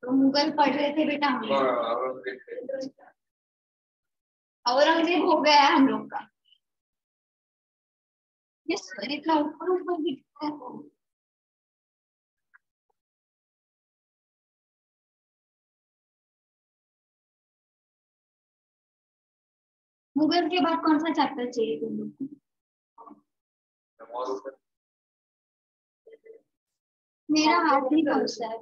तो मुगल पढ़ रहे थे बेटा हम। औरंगजेब हो गया है हम लोग का। ये स्वर इतना ऊपर ऊपर दिखता है। मुगल के बाद कौन सा चैप्टर चाहिए तुम लोग को? मेरा हाथ नहीं पहुंचता है।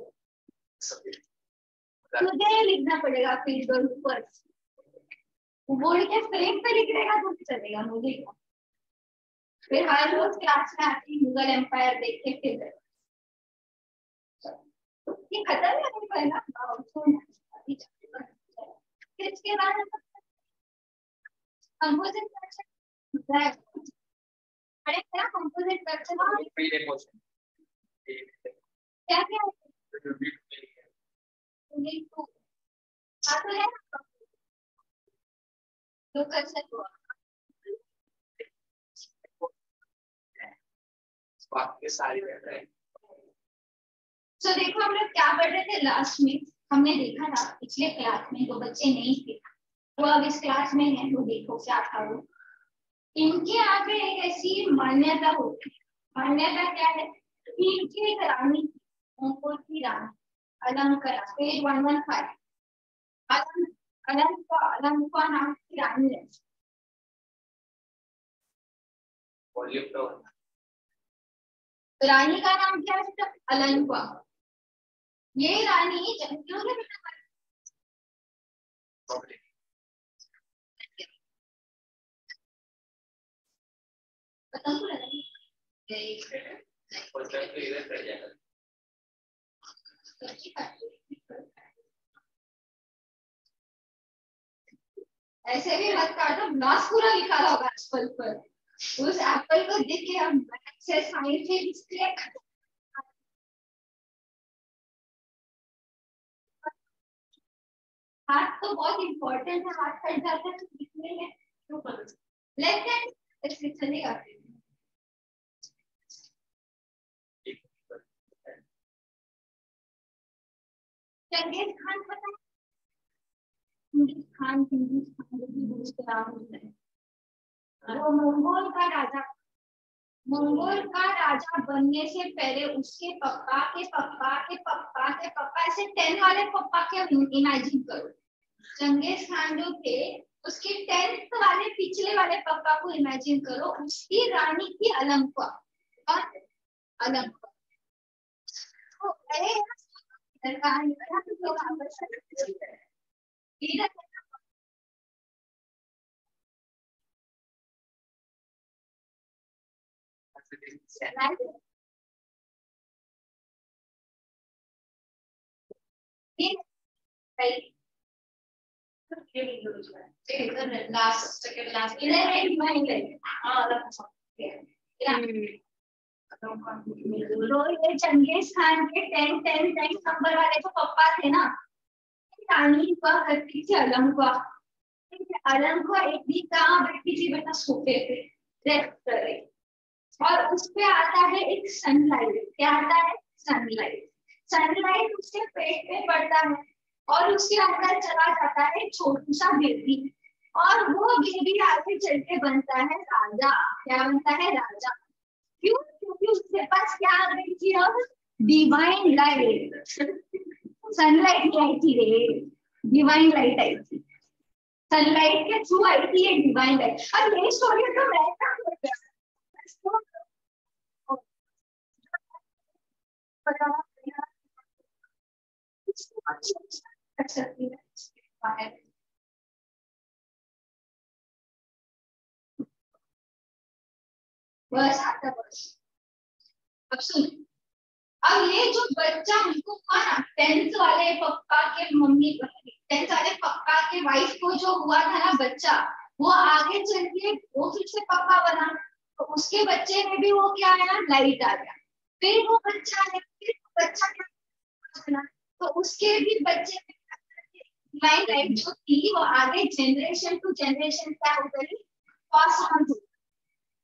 तुझे लिखना पड़ेगा फिर ऊपर बोर्ड के फ्रेम पे लिख देगा तो चलेगा मुझे। फिर हर रोज क्लास में आती मुगल एम्पायर देख के फिर ये खत्म नहीं होगा ना। फिर इसके बाद कंपोजिट स्ट्रक्चर अरे क्या कंपोजिट स्ट्रक्चर क्या क्या तो है तो कर सकते हो बाकी सारी तो देखो हम लोग क्या पढ़ रहे थे लास्ट में। हमने देखा था पिछले क्लास में जो बच्चे नहीं थे वो अब इस क्लास में है। तो देखो क्या था वो इनके आगे एक ऐसी मान्यता होती है। मान्यता क्या है कि इनकी एक रानी की रानी अलंकरा पेज 115 अलंका नाम की रानी है। रानी का नाम क्या है अलंका। ये रानी जंगलों में ऐसे भी मत काटो ग्लास पूरा लिखा होगा एप्पल पर। उस एप्पल को देख के हम से साइंस से डिस्प्ले हाथ तो बहुत इंपॉर्टेंट है। हाथ कट जाता है तो दिखने में क्यों करो लेकिन ऐसे चलेगा। चंगेज खान पता है चंगेज खान भी दूसरे नाम है। वो मंगोल का राजा बनने से पहले उसके पप्पा के पप्पा के पप्पा के पप्पा ऐसे 10 वाले पप्पा के इमेजिन करो। चंगेज खान जो थे उसके 10th वाले पिछले वाले पप्पा को इमेजिन करो। उसकी रानी थी अलंका। अलंका चंगेज खान के 10 नंबर वाले जो पप्पा थे ना रानी हुआ करती थी अलंका। अलंका एक दिन कहाँ बैठी थी बेटा सोफे पे रेस्ट कर रही और उस पे आता है एक सनलाइट। क्या आता है सनलाइट। सनलाइट उसके पेट पे पड़ता है और उसके अंदर चला जाता है छोटू सा बेबी और वो बेबी आगे चल के बनता है राजा। क्या बनता है राजा। क्यों क्योंकि उसके पास क्या आ गई थी अब डिवाइन लाइट। सनलाइट आई थी रे डिवाइन लाइट आई थी। सनलाइट के थ्रू आई थी ये डिवाइन लाइट। अब ये स्टोरी तो मैं बस आता बस। अब सुन अब ये जो बच्चा हमको हुआ ना 10th वाले पप्पा के मम्मी 10th वाले पप्पा के वाइफ को जो हुआ था ना बच्चा वो आगे चल के वो फिर से पप्पा बना। तो उसके बच्चे में भी वो क्या आया लाइट आ गया। फिर वो बच्चा है फिर बच्चा क्या बना तो उसके भी बच्चे में लाइट जो थी वो आगे जनरेशन टू जनरेशन क्या हो गई पास ऑन हो।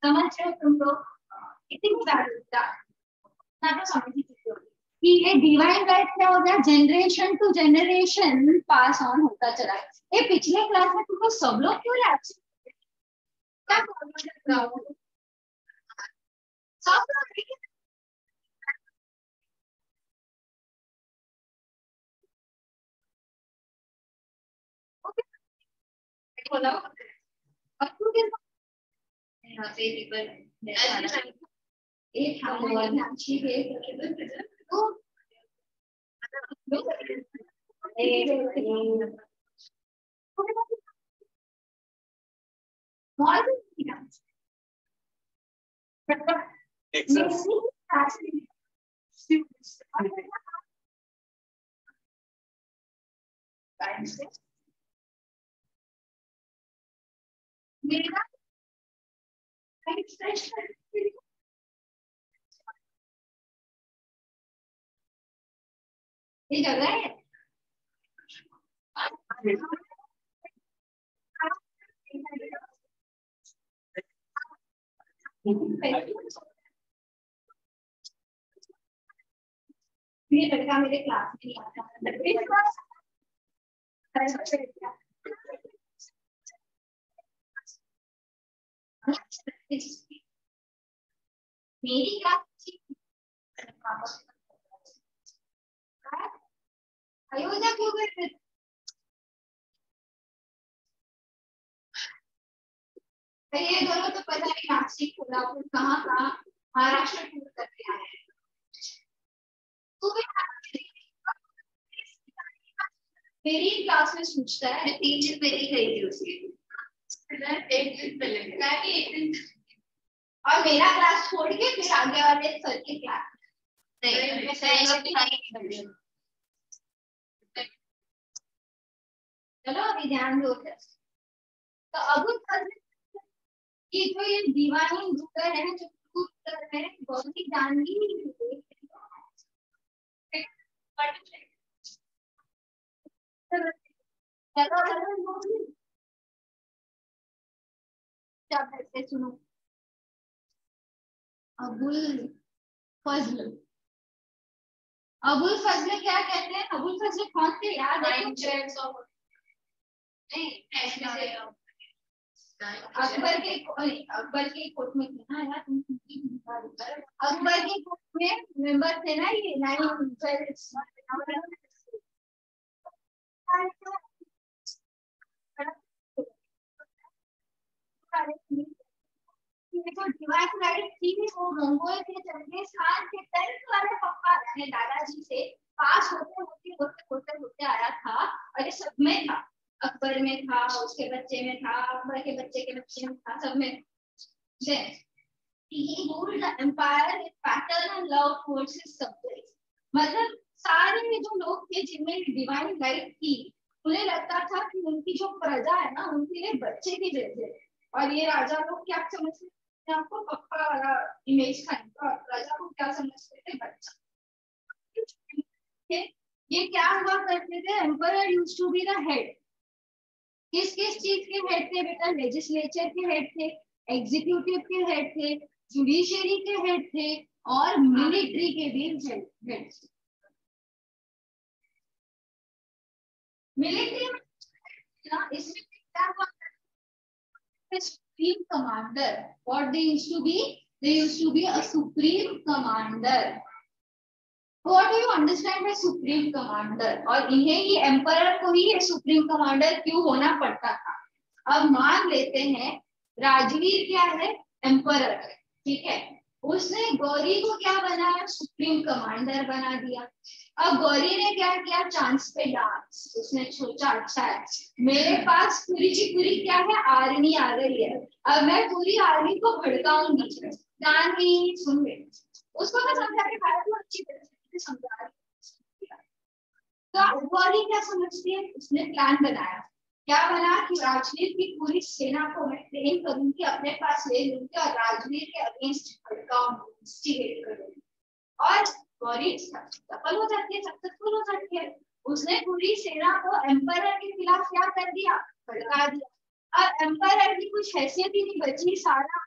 समझ रहे हो तुम लोग इतनी ज्यादा ना तो समझ ही चुके हो। कि ये डिवाइन राइट क्या हो गया, generation to generation pass on होता चला है। ये पिछले क्लास में तुमको सब लोग क्यों याद, क्या सब लोग बोला और तू किस यहाँ से पेपर एक हमारे नाची के तो मेरा ये जगह है ये लड़का मेरे क्लास में नहीं आता मेरी क्लास अयोध्या क्यों गए, ये दोनों तो पता नहीं नासिक कोल्हापुर कहाँ कहाँ महाराष्ट्र टूर करके आए हैं। तो मेरी क्लास में पूछता है, 3 दिन मेरी गई थी उसकी, एक दिन पहले मैं भी एक दिन, और मेरा क्लास छोड़ के फिर आगे वाले सर के क्लास नहीं। चलो अभी ध्यान दो। तो अब ये जो ये दीवानी जुगर है जो प्रूफ कर रहे हैं बहुत ही जानवी क्या सुनो, अबुल फजल, अबुल फजल क्या कहते हैं, अबुल फजल कौन थे याद है, अकबर के कोर्ट में थे ना यार, अकबर के कोर्ट में मेंबर थे ना ये नाइन। ये जो डिवाइन राइट थी वो मंगोल के चंगेज खान के 10th वाले पप्पा यानी दादाजी से पास होते होते होते होते होते आया था, और ये सब में था, अकबर में था, उसके बच्चे में था, अकबर के बच्चे के बच्चे में था, सब में। He ruled the empire with paternal love towards his subjects. मतलब सारे जो लोग थे जिनमें डिवाइन राइट थी, उन्हें लगता था कि उनकी जो प्रजा है ना उनके लिए बच्चे की जैसे, और ये राजा लोग क्या समझते थे, आपको पक्का वाला इमेज था इनका, प्रजा को क्या समझते थे, बच्चा। ये क्या हुआ करते थे, emperor used to be the head, किस किस चीज के हेड थे बेटा, लेजिस्लेचर के हेड थे, एग्जीक्यूटिव के हेड थे, जुडिशियरी के हेड थे, और मिलिट्री के भी हेड थे। मिलिट्री में इसमें क्या हुआ, supreme commander, what they used to be, they used to be a supreme commander. What do you understand by supreme commander? और इन्हें ही एम्परर को ही ये सुप्रीम कमांडर क्यों होना पड़ता था। अब मान लेते हैं राजवीर क्या है, एम्परर, ठीक है, उसने गौरी को क्या बनाया, सुप्रीम कमांडर बना दिया। अब गौरी ने क्या किया, चांस पे डांस, उसने सोचा अच्छा है मेरे पास पूरी की पूरी क्या है, आर्मी आ गई है, अब मैं पूरी आर्मी को भड़काऊंगी, जानवी सुन ले, उसको मैं समझा के खाया तो अच्छी तरह से समझा रही। तो गौरी क्या समझती है, उसने प्लान बनाया, क्या बना कि राजवीर की पूरी सेना को मैं ट्रेन करूंगी, अपने पास ले लूंगी और राजवीर के अगेंस्ट भड़काऊंगी, इंस्टिगेट करूंगी, और गौरी सफल हो जाती है, सक्सेसफुल हो जाती है। उसने पूरी सेना को एम्परर के खिलाफ क्या कर दिया, भड़का दिया। अब एम्परर की कुछ हैसियत ही नहीं बची, सारा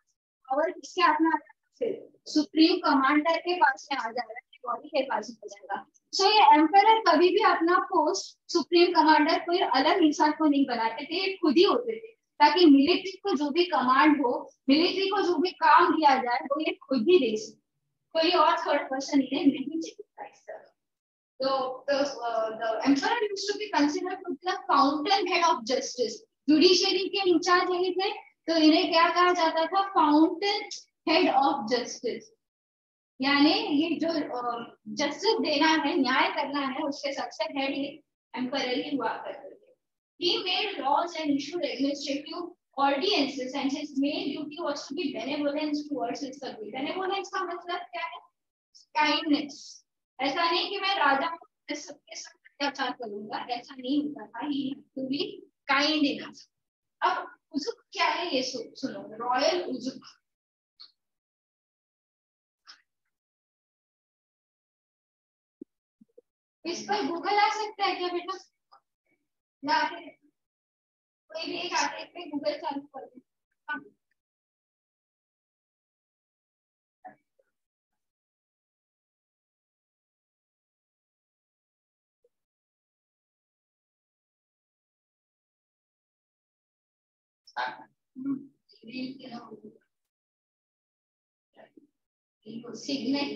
पावर किसके हाथ में आ जाता है, सुप्रीम कमांडर के पास में आ जा रहा है, बॉडी के पास हो जाएगा। सो ये एम्परर कभी भी अपना पोस्ट सुप्रीम कमांडर कोई अलग इंसान को नहीं बनाते थे, ये खुद ही होते थे, ताकि मिलिट्री को जो भी कमांड हो, मिलिट्री को जो भी काम दिया जाए वो ये खुद ही दे सके, कोई और थर्ड पर्सन इन्हें नहीं चाहिए इस तरह। So the emperor used to be considered to be the fountainhead of justice. Judiciary के इंचार्ज यही थे, तो इन्हें क्या कहा जाता था, फाउंटेन हेड ऑफ जस्टिस, यानी ये जो जस्टिस देना है, न्याय करना है, उसके सबसे हेड ये एम्परर ही हुआ करते थे। He made laws and issued administrative ordinances and his main duty was to be benevolence towards his subjects. Benevolence का मतलब क्या है? Kindness. ऐसा नहीं कि मैं राजा को सबके सब अत्याचार करूंगा, ऐसा नहीं होता था। He had to be kind enough. अब उजुक क्या है ये सुनो, रॉयल उजुक। इस पर गूगल आ सकता है क्या बेटा? या फिर कोई भी एक आगे पे गूगल चालू कर दे। सिग्नेट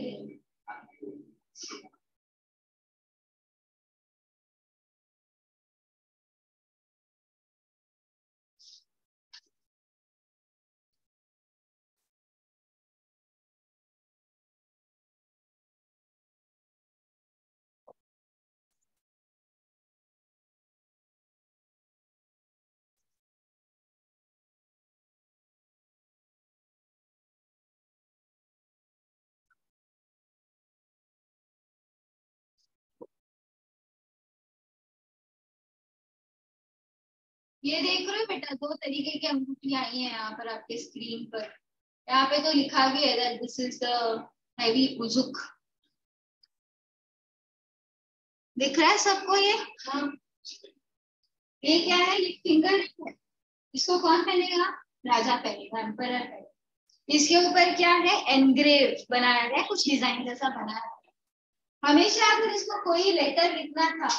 ये देख रहे हो बेटा, दो तरीके की अंगूठियां आई हैं यहाँ पर आपके स्क्रीन पर। यहाँ पे तो लिखा भी है that this is the heavy उजुक। दिख रहा है सबको ये? हाँ। ये क्या है? ये फिंगर, इसको कौन पहनेगा? राजा पहनेगा, एम्परर पहनेगा। इसके ऊपर क्या है? एनग्रेव बनाया गया, कुछ डिजाइन जैसा बनाया गया। हमेशा अगर इसको कोई लेटर लिखना था,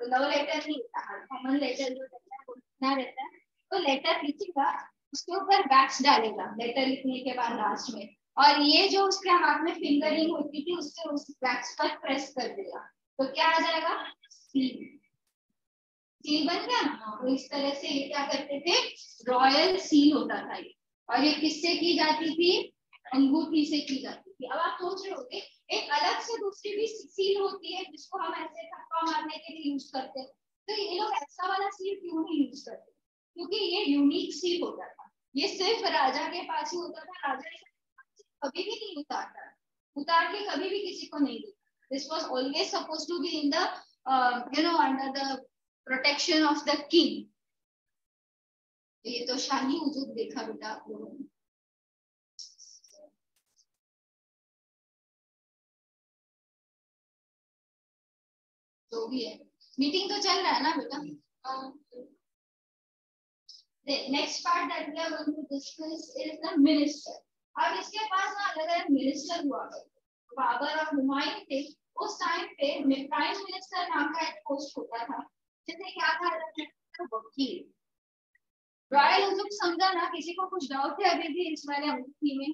लव लेटर नहीं था, कॉमन लेटर जो रहता है वो लिखना रहता है, तो लेटर लिखेगा, उसके ऊपर वैक्स डालेगा लेटर लिखने के बाद लास्ट में, और ये जो उसके हाथ में फिंगरिंग होती थी उससे उस वैक्स पर प्रेस कर देगा, तो क्या आ जाएगा? सील। सील बन गया ना। तो इस तरह से ये क्या करते थे? रॉयल सील होता था ये। और ये किससे की जाती थी? अंगूठी से की जाती थी। अब आप सोच रहे होंगे एक अलग से दूसरी भी सील होती है जिसको हम ऐसे थप्पा मारने के लिए यूज करते हैं, तो ये लोग ऐसा वाला सील क्यों नहीं यूज करते? क्योंकि ये यूनिक सील होता था, ये सिर्फ राजा के पास ही होता था, राजा कभी भी नहीं उतारता, उतार के कभी भी किसी को नहीं देता। This was always supposed to be in the under the protection of the king. ये तो शाही उजुक देखा बेटा आप लोगों ने। जो भी है, मीटिंग तो चल रहा है ना बेटा? Next part that we are going to discuss is the minister. अब इसके पास ना अलग अलग मिनिस्टर हुआ करते। बाबर और हुमायूं थे उस टाइम पे, प्राइम मिनिस्टर नाम का एक पोस्ट होता था जिसे क्या कहा जाता था? वकील। रॉयल उजुक समझा ना? किसी को कुछ डाउट है अभी भी इस वाले अंगूठी में?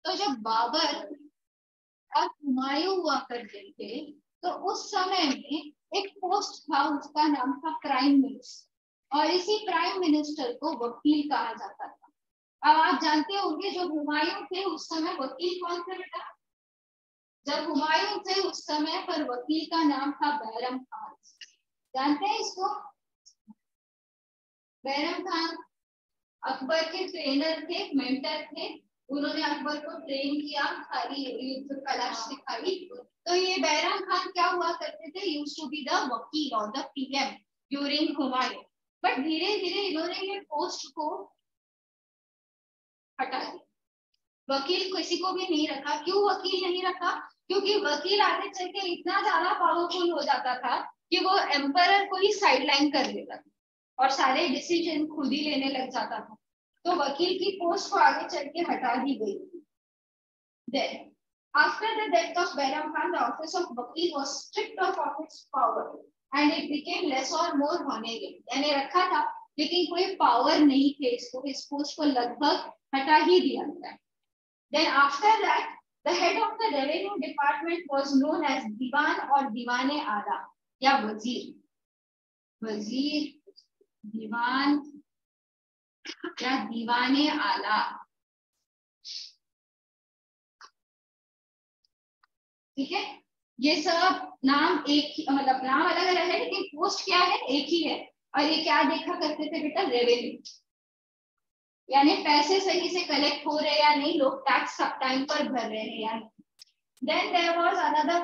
तो जब बाबर और हुमायूं हुआ करते थे तो उस समय में एक पोस्ट था, उसका नाम था प्राइम मिनिस्टर, और इसी प्राइम मिनिस्टर को वकील कहा जाता था। अब आप जानते होंगे जो हुमायूं थे उस समय वकील कौन थे बेटा? जब हुमायूं थे उस समय पर वकील का नाम था बैरम खान। जानते हैं इसको? बैरम खान अकबर के ट्रेनर थे, मेंटर थे। उन्होंने अकबर को ट्रेन किया, सारी युद्ध कला सिखाई। तो ये बैरम खान क्या हुआ करते थे? यूज्ड टू बी द वकील और the PM during Humayun. But धीरे धीरे इन्होंने ये पोस्ट को हटा दिया, वकील किसी को भी नहीं रखा। क्यों वकील नहीं रखा? क्योंकि वकील आगे चल के इतना ज्यादा पावरफुल हो जाता था कि वो एम्परर को ही साइडलाइन कर लेता था और सारे डिसीजन खुद ही लेने लग जाता था। तो वकील की पोस्ट को आगे चल के हटा दी गई। Then, after the death of Bairam Khan, the office of वकील was stripped of its power and it became less or more honorary. यानी रखा था लेकिन कोई पावर नहीं थे इसको, इस पोस्ट को लगभग हटा ही दिया गया। Then after that, the head of the revenue department was known as दीवान और दीवाने आला या वजीर, वजीर, दीवान या दीवाने आला। ठीक है, ये सब नाम एक ही, मतलब नाम अलग अलग है लेकिन पोस्ट क्या है, एक ही है। और ये क्या देखा करते थे बेटा, रेवेन्यू, यानी पैसे सही से कलेक्ट हो रहे या नहीं, लोग टैक्स सब टाइम पर भर रहे हैं या नहीं। Then there was another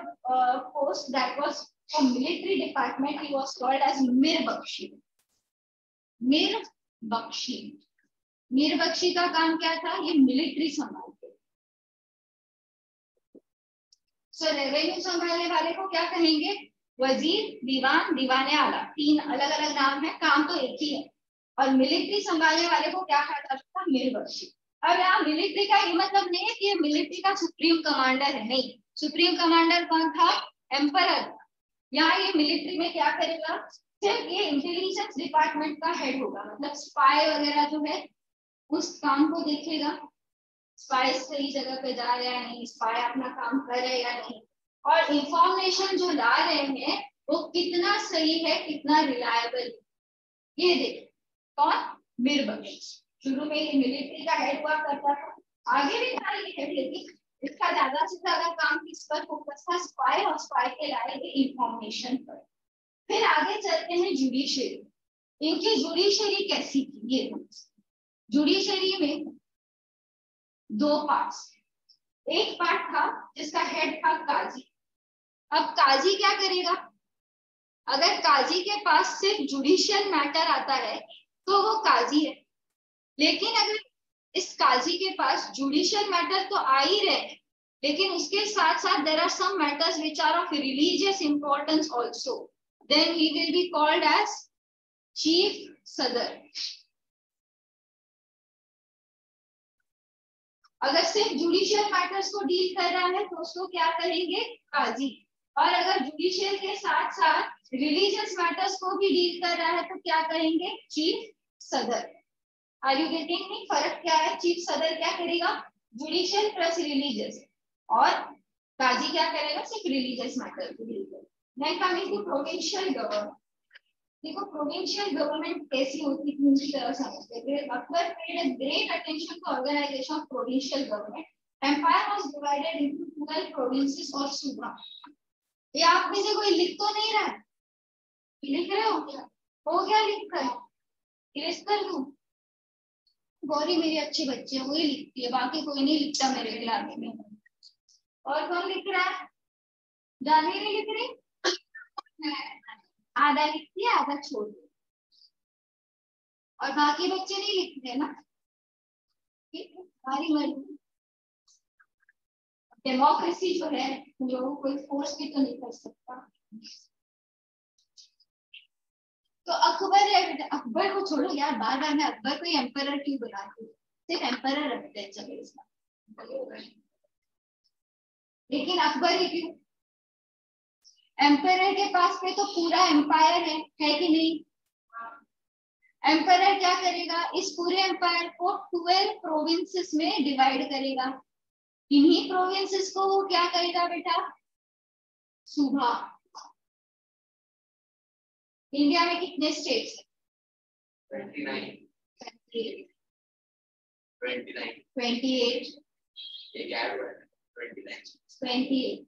post that was from military department. He was called as Mir Bakshi. Mir Bakshi. Mir Bakshi का काम क्या था, ये मिलिट्री संभालते। सो रेवेन्यू संभालने वाले को क्या कहेंगे, वजीर, दीवान, दीवाने आला। तीन अलग अलग नाम है, काम तो एक ही है। और मिलिट्री संभालने वाले को क्या कहा जाता था, मीर बख्शी। अब यहाँ मिलिट्री का ये मतलब नहीं है कि ये मिलिट्री का सुप्रीम कमांडर है, नहीं। सुप्रीम कमांडर कौन था, एम्परर। यहाँ ये मिलिट्री में क्या करेगा, सिर्फ ये इंटेलिजेंस डिपार्टमेंट का हेड होगा, मतलब स्पाई वगैरह जो है उस काम को देखेगा, स्पाई सही जगह पे जा रहे हैं नहीं, स्पाई अपना काम कर रहे या नहीं, और इंफॉर्मेशन जो ला रहे हैं वो कितना सही है, कितना रिलायबल, ये देखे। कौन, मीर बख्शी। शुरू में ये मिलिट्री का हेड हुआ करता था, आगे भी था ये हेड, लेकिन इसका ज्यादा से ज्यादा काम किस पर फोकस था, स्पाई और स्पाई के लाए गए इंफॉर्मेशन पर। फिर आगे चलते हैं जुडिशरी। इनकी जुडिशरी कैसी थी, ये जुडिशरी में दो पार्ट्स, एक पार्ट था जिसका हेड था काजी। अब काजी क्या करेगा, अगर काजी के पास सिर्फ जुडिशियल मैटर आता है तो वो काजी है, लेकिन अगर इस काजी के पास जुडिशियल मैटर तो आ ही रहे हैं, लेकिन उसके साथ साथ there are some matters which are of religious importance also, then he will be called as chief sadr. अगर सिर्फ जुडिशियल मैटर्स को डील कर रहा है तो उसको क्या कहेंगे, काजी। और अगर जुडिशियल के साथ साथ रिलीजियस मैटर्स को भी डील कर रहा है तो क्या कहेंगे, चीफ सदर। आर यू गेटिंग मी, फर्क क्या है, चीफ सदर क्या करेगा, जुडिशियल प्लस रिलीजियस, और काजी क्या करेगा, सिर्फ रिलीजियस मैटर को डील करेगा। Next coming to provincial government. देखो प्रोविंशियल गवर्नमेंट कैसी होती थी उनकी तरह समझते थे। Akbar paid a great attention to organisation of provincial government. Empire was divided into 12 provinces और सूबा। ये आप में से कोई लिख तो नहीं रहा है, लिख रहे हो क्या, हो गया लिख कर, इरेज कर दूं। गौरी मेरी अच्छी बच्ची है, वही लिखती है, बाकी कोई नहीं लिखता मेरे क्लास में। और कौन लिख रहा है, जानवी नहीं लिख रही, आधा लिखती है आधा छोड़ दे, और बाकी बच्चे नहीं लिखते ना, हमारी मर्जी। डेमोक्रेसी जो है लोगों को फोर्स भी तो नहीं कर सकता। तो अकबर को छोड़ो यार, बार बार मैं अकबर को एम्परर क्यों बनाती हूँ, सिर्फ एम्परर रखते हैं चलो इसका। लेकिन अकबर ही क्यों, एम्परर के पास में तो पूरा एम्पायर है कि नहीं। एम्परर क्या करेगा, इस पूरे एम्पायर को 12 प्रोविंसेस में डिवाइड करेगा। इन्हीं प्रोविंसेस को वो क्या करेगा बेटा, सूबा। इंडिया में कितने स्टेट्स हैं, 29 28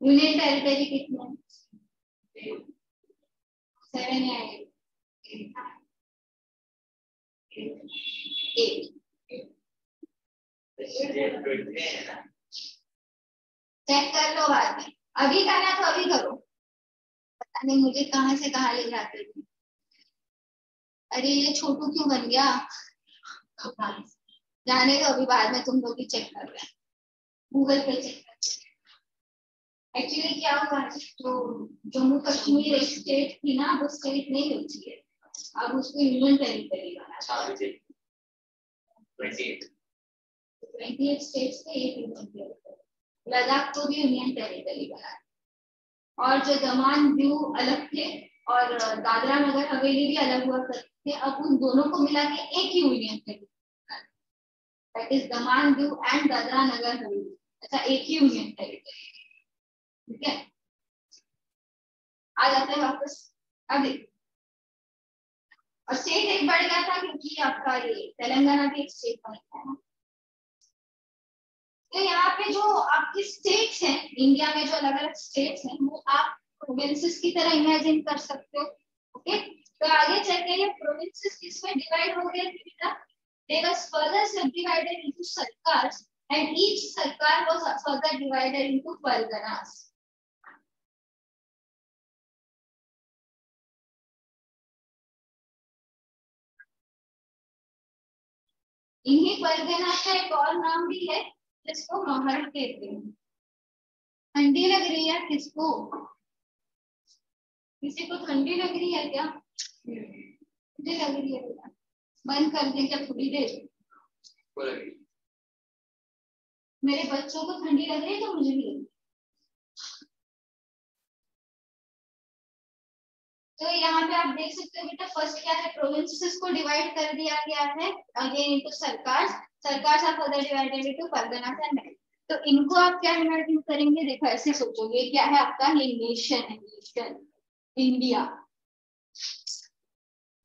यूनियन टेरिटरी कितने, 7 या 8। चेक कर लो बाद में, अभी करना तो अभी करो, पता नहीं मुझे कहां से कहां ले जाते थे। अरे ये छोटू क्यों बन गया, जाने दो, अभी बाद में तुम लोग भी चेक कर रहे हैं, गूगल पे चेक कर। एक्चुअली क्या हुआ, तो जम्मू कश्मीर एक स्टेट थी ना, वो स्टेट नहीं होती है, अब उसको यूनियन टेरिटरी बना। 28 स्टेट्स के एक यूनियन टेरिटरी। लद्दाख को भी यूनियन टेरिटरी बना। और जो दमन दीव अलग थे और दादरा नगर हवेली भी अलग हुआ करते थे, अब उन दोनों को मिला के एक ही union territory, that is Daman Diu and Dadra Nagar Haveli. अच्छा, एक ही यूनियन टेरिटरी, ठीक है। आ जाते हैं वापस। अब और स्टेट एक बढ़ गया था क्योंकि आपका ये तेलंगाना भी एक स्टेट बन गया है। तो यहाँ पे जो आपके स्टेट्स हैं इंडिया में, जो अलग अलग स्टेट्स हैं, वो आप प्रोविंसेस की तरह इमेजिन कर सकते हो। ओके, तो आगे चल के ये प्रोविंसेस किसमें डिवाइड हो गए थे बेटा? They was further subdivided into sarkars and each sarkar was further divided into parganas. इन्हीं परगना का एक और नाम भी है जिसको महर कहते हैं। ठंडी लग रही है किसको? किसी को ठंडी लग रही है क्या? मुझे लग रही है बेटा, बंद कर दें क्या थोड़ी देर? मेरे बच्चों को ठंडी लग रही है तो मुझे भी लग रही है। तो यहाँ पे आप देख सकते हो बेटा, फर्स्ट क्या है, प्रोविंसेस को डिवाइड कर दिया गया है again into sarkar. Sarkar are further divided into parganas and. तो इनको आप क्या इमेजिन करेंगे? देखो ऐसे सोचोगे, क्या है आपका? ये नेशन है, नेशन इंडिया।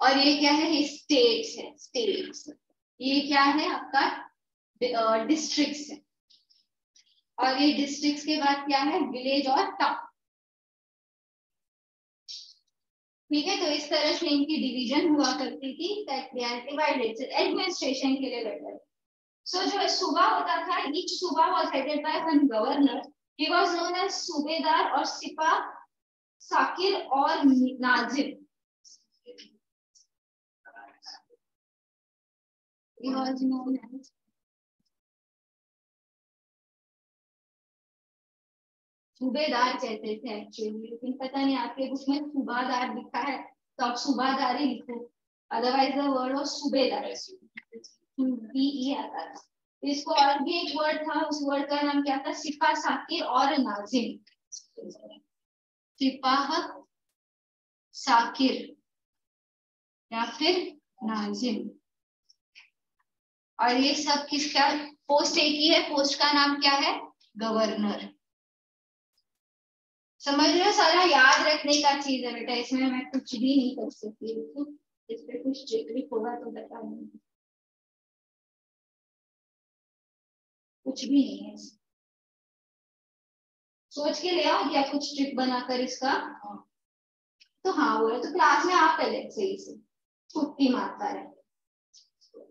और ये क्या है? ये स्टेट्स है, स्टेट्स। ये क्या है आपका? डिस्ट्रिक्ट्स है। और ये डिस्ट्रिक्ट्स के बाद क्या है? विलेज और टाउन। ठीक है, तो इस तरह से इनकी डिवीजन हुआ करती थी, that they are divided administration के लिए बेटर। सो जो सूबा होता था, each suba was headed by one governor. He was known as subedar और सिपा, साकिर और Nazim. He was known as सूबेदार कहते थे एक्चुअली, लेकिन पता नहीं आपके बुक में सूबादार लिखा है तो आप सूबादार ही लिखो, अदरवाइज द वर्ड ऑफ सूबेदार बी आता था। इसको और भी एक वर्ड था, उस वर्ड का नाम क्या था? सिपा, साकिर और नाजिम। सिपाह, साकिर या फिर नाजिम। और ये सब किसका पोस्ट? एक ही है, पोस्ट का नाम क्या है? गवर्नर। समझ रहे हो? सारा याद रखने का चीज है बेटा, इसमें मैं कुछ भी नहीं कर सकती। इस पे कुछ ट्रिक होगा तो बता दूंगी, कुछ भी नहीं है। सोच के ले आओ क्या कुछ ट्रिक बनाकर इसका? तो हाँ वो है, तो क्लास में आप पहले सही से छुट्टी मारता रहे।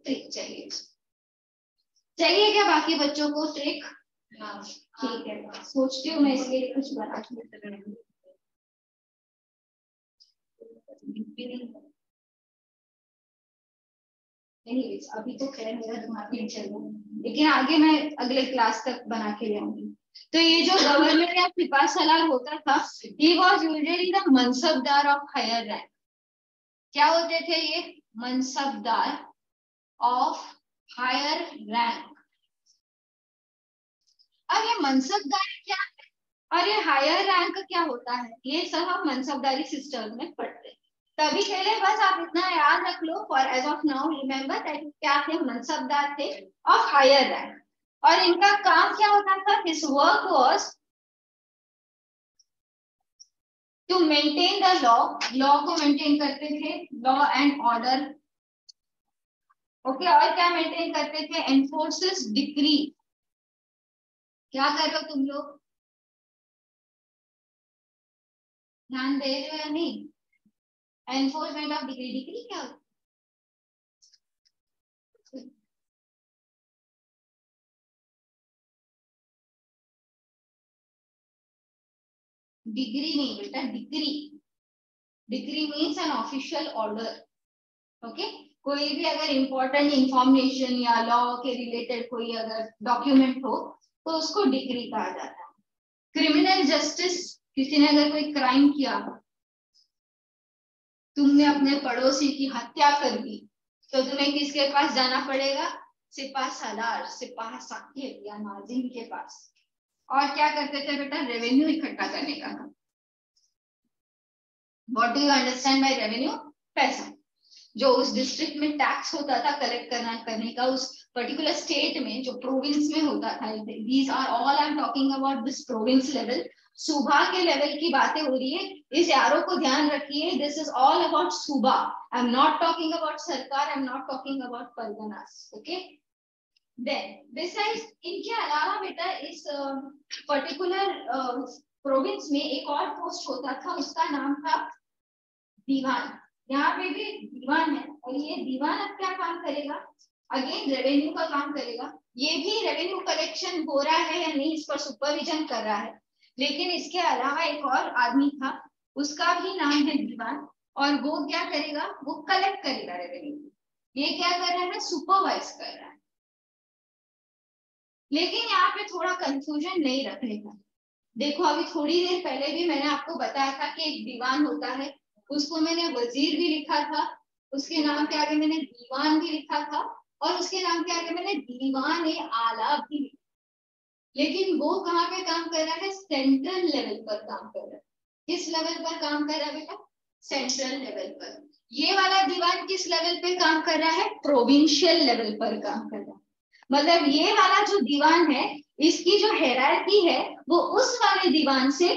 ट्रिक चाहिए, चाहिए क्या बाकी बच्चों को ट्रिक? ठीक है, सोचती हूँ मैं इसके लिए कुछ बना के। अभी तो खैर मेरा दिमाग नहीं चल रहा, लेकिन आगे मैं अगले क्लास तक बना के ले आऊंगी। तो ये जो गवर्नर या सिपा सलार होता था, he was usually the mansabdar of higher rank. क्या होते थे ये? Mansabdar of higher rank. अब ये मनसबदारी क्या है और ये हायर रैंक क्या होता है, ये सब हम मनसबदारी सिस्टम में पढ़ते हैं। तभी के लिए बस आप इतना याद रख लो, for as of now remember that क्या थे? मनसबदार थे ऑफ हायर रैंक। और इनका काम क्या होता था? His work was to maintain the law. Law को मेंटेन करते थे, लॉ एंड ऑर्डर। ओके, और क्या मेंटेन करते थे? एनफोर्सेस डिक्री। क्या कर रहे हो तुम लोग? ध्यान दे रहे हो या नहीं? Enforcement of degree. डिग्री क्या होती है? डिग्री नहीं बेटा, degree. Degree means an official order. Okay, कोई भी अगर इंपॉर्टेंट इंफॉर्मेशन या लॉ के रिलेटेड कोई अगर डॉक्यूमेंट हो तो उसको डिग्री कहा जाता है। क्रिमिनल जस्टिस, किसी ने अगर कोई क्राइम किया तुमने अपने पड़ोसी की हत्या कर दी तो तुम्हें किसके पास जाना पड़ेगा? सिपा सालार, सिपा साकिब या नाजिम के पास। और क्या करते थे बेटा? रेवेन्यू इकट्ठा करने का काम। What do you understand by revenue? पैसा जो उस डिस्ट्रिक्ट में टैक्स होता था कलेक्ट करने का, उस पर्टिकुलर स्टेट में जो प्रोविंस में होता था। These are all I am talking about this province level. सूबा के लेवल की बातें हो रही है, इस यारों को ध्यान रखिए। This is all about suba. I am not talking about sarkar, I am not talking about parganas. Okay, then besides, इनके अलावा बेटा इस पर्टिकुलर प्रोविंस में एक और पोस्ट होता था, उसका नाम था दीवान। यहाँ पे भी दीवान है, और ये दीवान अब क्या काम करेगा? अगेन रेवेन्यू का काम करेगा। ये भी रेवेन्यू कलेक्शन हो रहा है या नहीं, इस पर सुपरविजन कर रहा है। लेकिन इसके अलावा एक और आदमी था, उसका भी नाम है दीवान, और वो क्या करेगा? वो कलेक्ट करेगा रेवेन्यू। ये क्या कर रहा है? सुपरवाइज कर रहा है। लेकिन यहाँ पे थोड़ा कंफ्यूजन नहीं रखने का। देखो, अभी थोड़ी देर पहले भी मैंने आपको बताया था कि एक दीवान होता है, उसको मैंने वजीर भी लिखा था, उसके नाम के आगे मैंने दीवान भी लिखा था, और उसके नाम के आगे मैंने दीवान आला भी लिखा। लेकिन वो कहाँ पे काम कर रहा है? सेंट्रल लेवल पर काम कर रहा है। किस लेवल पर काम कर रहा है बेटा? सेंट्रल लेवल पर। ये वाला दीवान किस लेवल पे काम कर रहा है? प्रोविंशियल लेवल पर काम कर रहा है। मतलब ये वाला जो दीवान है, इसकी जो हायरार्की है वो उस वाले दीवान से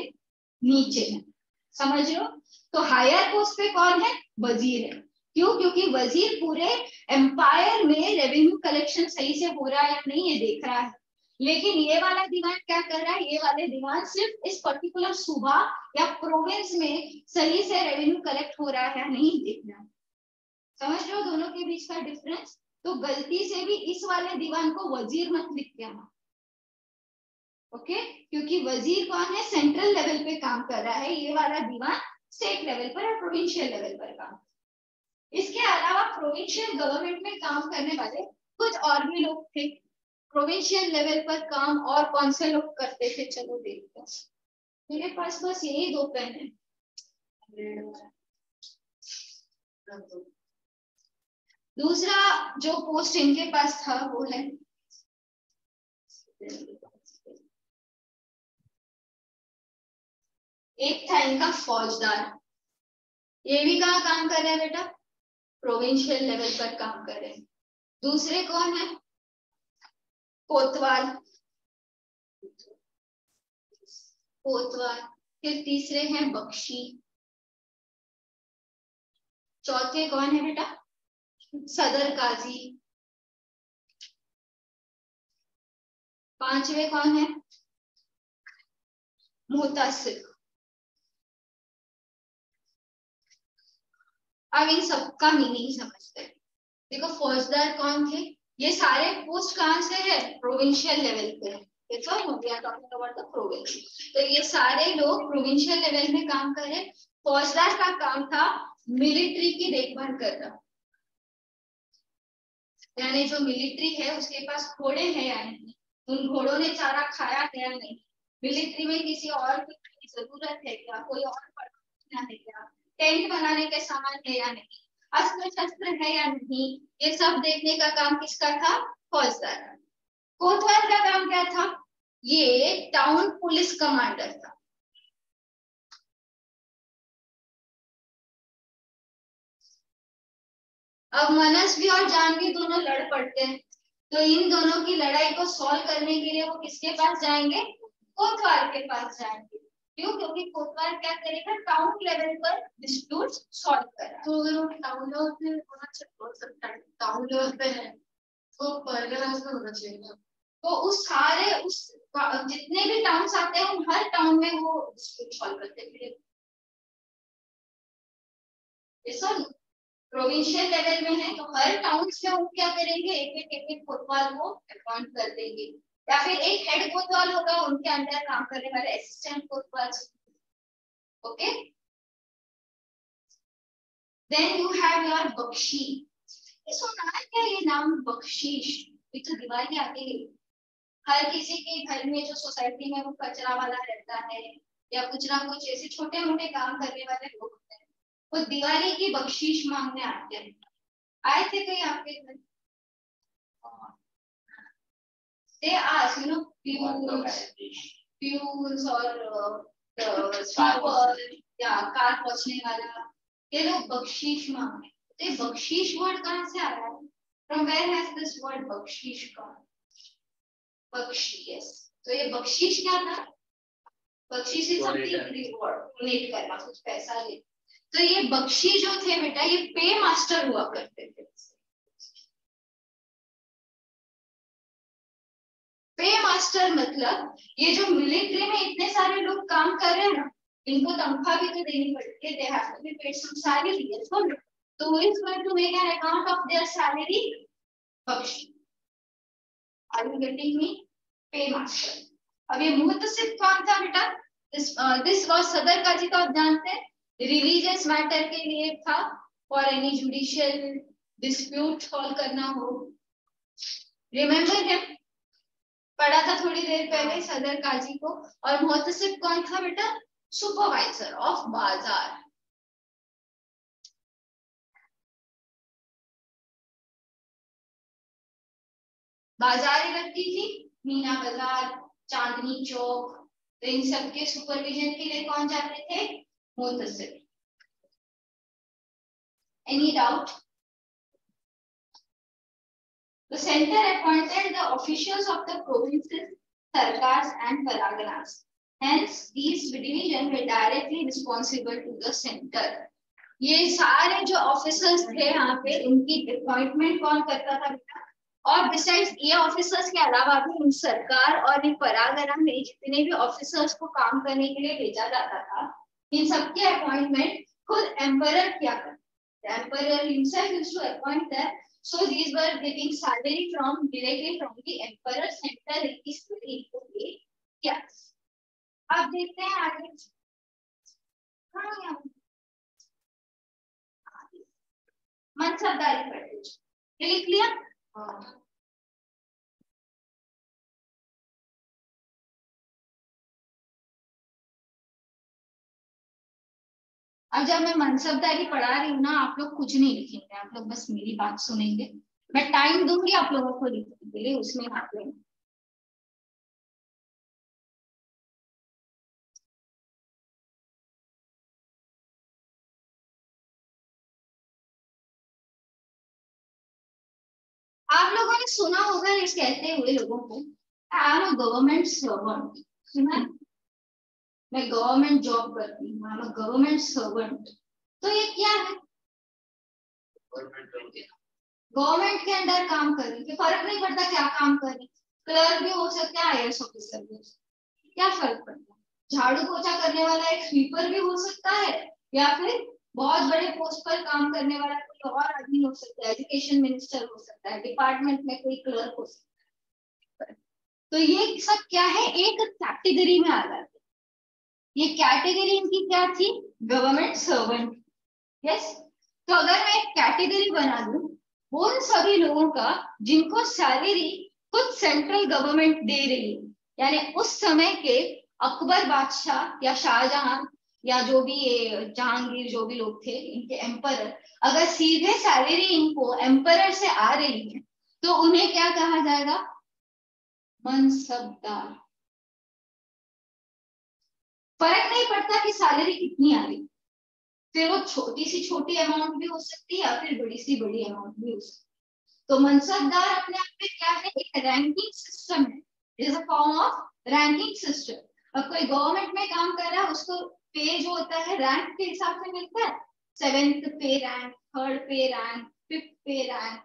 नीचे है। समझ लो? तो हायर पोस्ट पे कौन है? वजीर है। क्यों? क्योंकि वजीर पूरे एम्पायर में रेवेन्यू कलेक्शन सही से हो रहा है या नहीं ये देख रहा है। लेकिन ये वाला दीवान क्या कर रहा है? ये वाले दीवान सिर्फ इस पर्टिकुलर सूबा या प्रोविंस में सही से रेवेन्यू कलेक्ट हो रहा है या नहीं देख रहा है। समझ लो दोनों के बीच का डिफरेंस? तो गलती से भी इस वाले दीवान को वजीर मत लिख देना। ओके, क्योंकि वजीर कौन है? सेंट्रल लेवल पे काम कर रहा है। ये वाला दीवान स्टेट लेवल पर या प्रोविंशियल लेवल पर काम। इसके अलावा प्रोविंशियल गवर्नमेंट में काम करने वाले कुछ और भी लोग थे। प्रोविंशियल लेवल पर काम और कौन से लोग करते थे? चलो देखते हैं। मेरे पास बस यही दो पेन है। दूसरा जो पोस्ट इनके पास था वो है, एक था इनका फौजदार। ये भी कहाँ काम कर रहा है बेटा? प्रोविंशियल लेवल पर काम कर रहे हैं। दूसरे कौन है? कोतवाल। कोतवाल। फिर तीसरे हैं बख्शी। चौथे कौन है बेटा? सदर काजी। पांचवे कौन है? मुहतासिब। अब इन सबका मीनिंग समझते हैं। देखो, फौजदार कौन थे? ये सारे पोस्ट कहाँ से है? प्रोविंशियल लेवल पे है। तो ये सारे लोग प्रोविंशियल लेवल में काम कर रहे। फौजदार का काम था मिलिट्री की देखभाल करना, यानी जो मिलिट्री है उसके पास घोड़े हैं या नहीं, उन घोड़ों ने चारा खाया है या नहीं, मिलिट्री में किसी और की जरूरत है क्या, कोई और पढ़ना है क्या, टेंट बनाने के सामान है या नहीं, अस्त्र शस्त्र है या नहीं, ये सब देखने का काम किसका था? फौजदार का। कोतवाल का काम क्या था? ये टाउन पुलिस कमांडर था। अब मनस भी और जानवी दोनों लड़ पड़ते हैं, तो इन दोनों की लड़ाई को सॉल्व करने के लिए वो किसके पास जाएंगे? कोतवाल के पास जाएंगे। क्यों? क्योंकि कोतवाल क्या करेगा? टाउन लेवल पर डिस्प्यूट सॉल्व करेगा। तो अगर वो टाउन लेवल पे होना चाहिए, टाउन लेवल पे है तो परगनास में होना चाहिए। तो उस सारे उस जितने भी टाउन्स आते हैं उन हर टाउन में वो डिस्प्यूट सॉल्व करते हैं। प्रोविंशियल लेवल में है तो हर टाउन में वो क्या करेंगे? एक कोतवाल को अपॉइंट कर देंगे, या फिर एक हेड कोतवाल होगा, उनके अंडर काम करने वाले असिस्टेंट कोतवाल। Okay, then you have your bakhshi. सुना है क्या ये नाम बख्शीश? ये तो दिवाली आती है, हर किसी के घर में जो सोसाइटी में वो कचरा वाला रहता है या कुछ ना कुछ ऐसे छोटे मोटे काम करने वाले लोग होते हैं, वो दिवाली की बख्शीश मांगने आते हैं। आए थे कहीं आपके घर? They ask, you know, fuels or the sweeper या कार पोछने वाला, ये लोग बख्शीश मांगे। तो ये बख्शीश वर्ड कहाँ से आया है? From where has this word Bakhshish come? Bakshi, yes. तो ये बख्शीश क्या था? बख्शीश is something reward, donate करना, कुछ पैसा ले। तो ये बख्शी जो थे बेटा, ये पे मास्टर हुआ करते थे। पे मास्टर मतलब ये जो मिलिट्री में इतने सारे लोग काम कर रहे हैं ना, इनको तनख्वाह भी तो देनी पड़ती है, they have to be paid some salary as well. So who is going to make an account of their salary? Bakhshi. Are you getting me? Pay master. अब ये मुहतसिब कौन था बेटा? This was सदर काजी का, आप जानते हैं, रिलीजियस मैटर के लिए था, for any judicial dispute solve करना हो। Remember him? पढ़ा था थोड़ी देर पहले सदर काजी को। और मुहतसिब कौन था बेटा? सुपरवाइजर ऑफ बाजार। बाजारें लगती थी, मीना बाजार, चांदनी चौक, तो इन सब के सुपरविजन के लिए कौन जाते थे? मुहतसिब। Any doubt? The center appointed the officials of the provinces, sarkars and paraganas. Hence, these divisions were directly responsible to the center. ये सारे जो ऑफिसर्स थे यहाँ पे, इनकी अपॉइंटमेंट कौन करता था बेटा? और बिसाइड्स ये ऑफिसर्स के अलावा भी इन सरकार और इन परागना में जितने भी ऑफिसर्स को काम करने के लिए भेजा जाता था, इन सबके अपॉइंटमेंट खुद एम्परर किया करता। Emperor himself used to appoint that, so these were getting salary from directly from the emperor, center is very important. Yes. अब देखते हैं आगे। हाँ, मनसबदारी पढ़ते हैं, ये लिख लिया? अब जब मैं मनसबदारी पढ़ा रही हूँ ना, आप लोग कुछ नहीं लिखेंगे, आप लोग बस मेरी बात सुनेंगे। मैं टाइम दूंगी आप लोगों को लिखने के लिए, उसमें आप लोग आप लोगों ने सुना होगा इस कहते हुए लोगों को, I am a government servant. सुना है? मैं गवर्नमेंट जॉब करती हूँ, I am a government servant. तो ये क्या है? गवर्नमेंट के अंडर काम कर रही है, फर्क नहीं पड़ता क्या काम कर रही, क्लर्क भी हो सकता है, आईएएस ऑफिसर भी हो सकता है, क्या फर्क पड़ता है? झाड़ू पोछा करने वाला एक स्वीपर भी हो सकता है, या फिर बहुत बड़े पोस्ट पर काम करने वाला कोई और आदमी हो सकता है, एजुकेशन मिनिस्टर हो सकता है, डिपार्टमेंट में कोई क्लर्क हो सकता है। तो ये सब क्या है? एक कैटेगरी में आ जाते हैं। ये कैटेगरी इनकी क्या थी? Government servant. यस। तो अगर मैं एक कैटेगरी बना दूं उन सभी लोगों का जिनको सैलरी खुद सेंट्रल गवर्नमेंट दे रही है, यानी उस समय के अकबर बादशाह या शाहजहां या जो भी ये जहांगीर जो भी लोग थे, इनके एम्परर, अगर सीधे सैलरी इनको एम्परर से आ रही है तो उन्हें क्या कहा जाएगा? मनसबदार। फर्क नहीं पड़ता कि सैलरी कितनी आ रही, फिर वो छोटी सी छोटी अमाउंट भी हो सकती है या फिर बड़ी सी बड़ी अमाउंट भी हो सकती है। तो मनसबदार अपने आप में क्या है? एक रैंकिंग सिस्टम है, is a form of ranking system. अब कोई गवर्नमेंट में काम कर रहा है, उसको पे जो होता है रैंक के हिसाब से मिलता है। 7th पे रैंक, 3rd पे रैंक, 5th पे रैंक,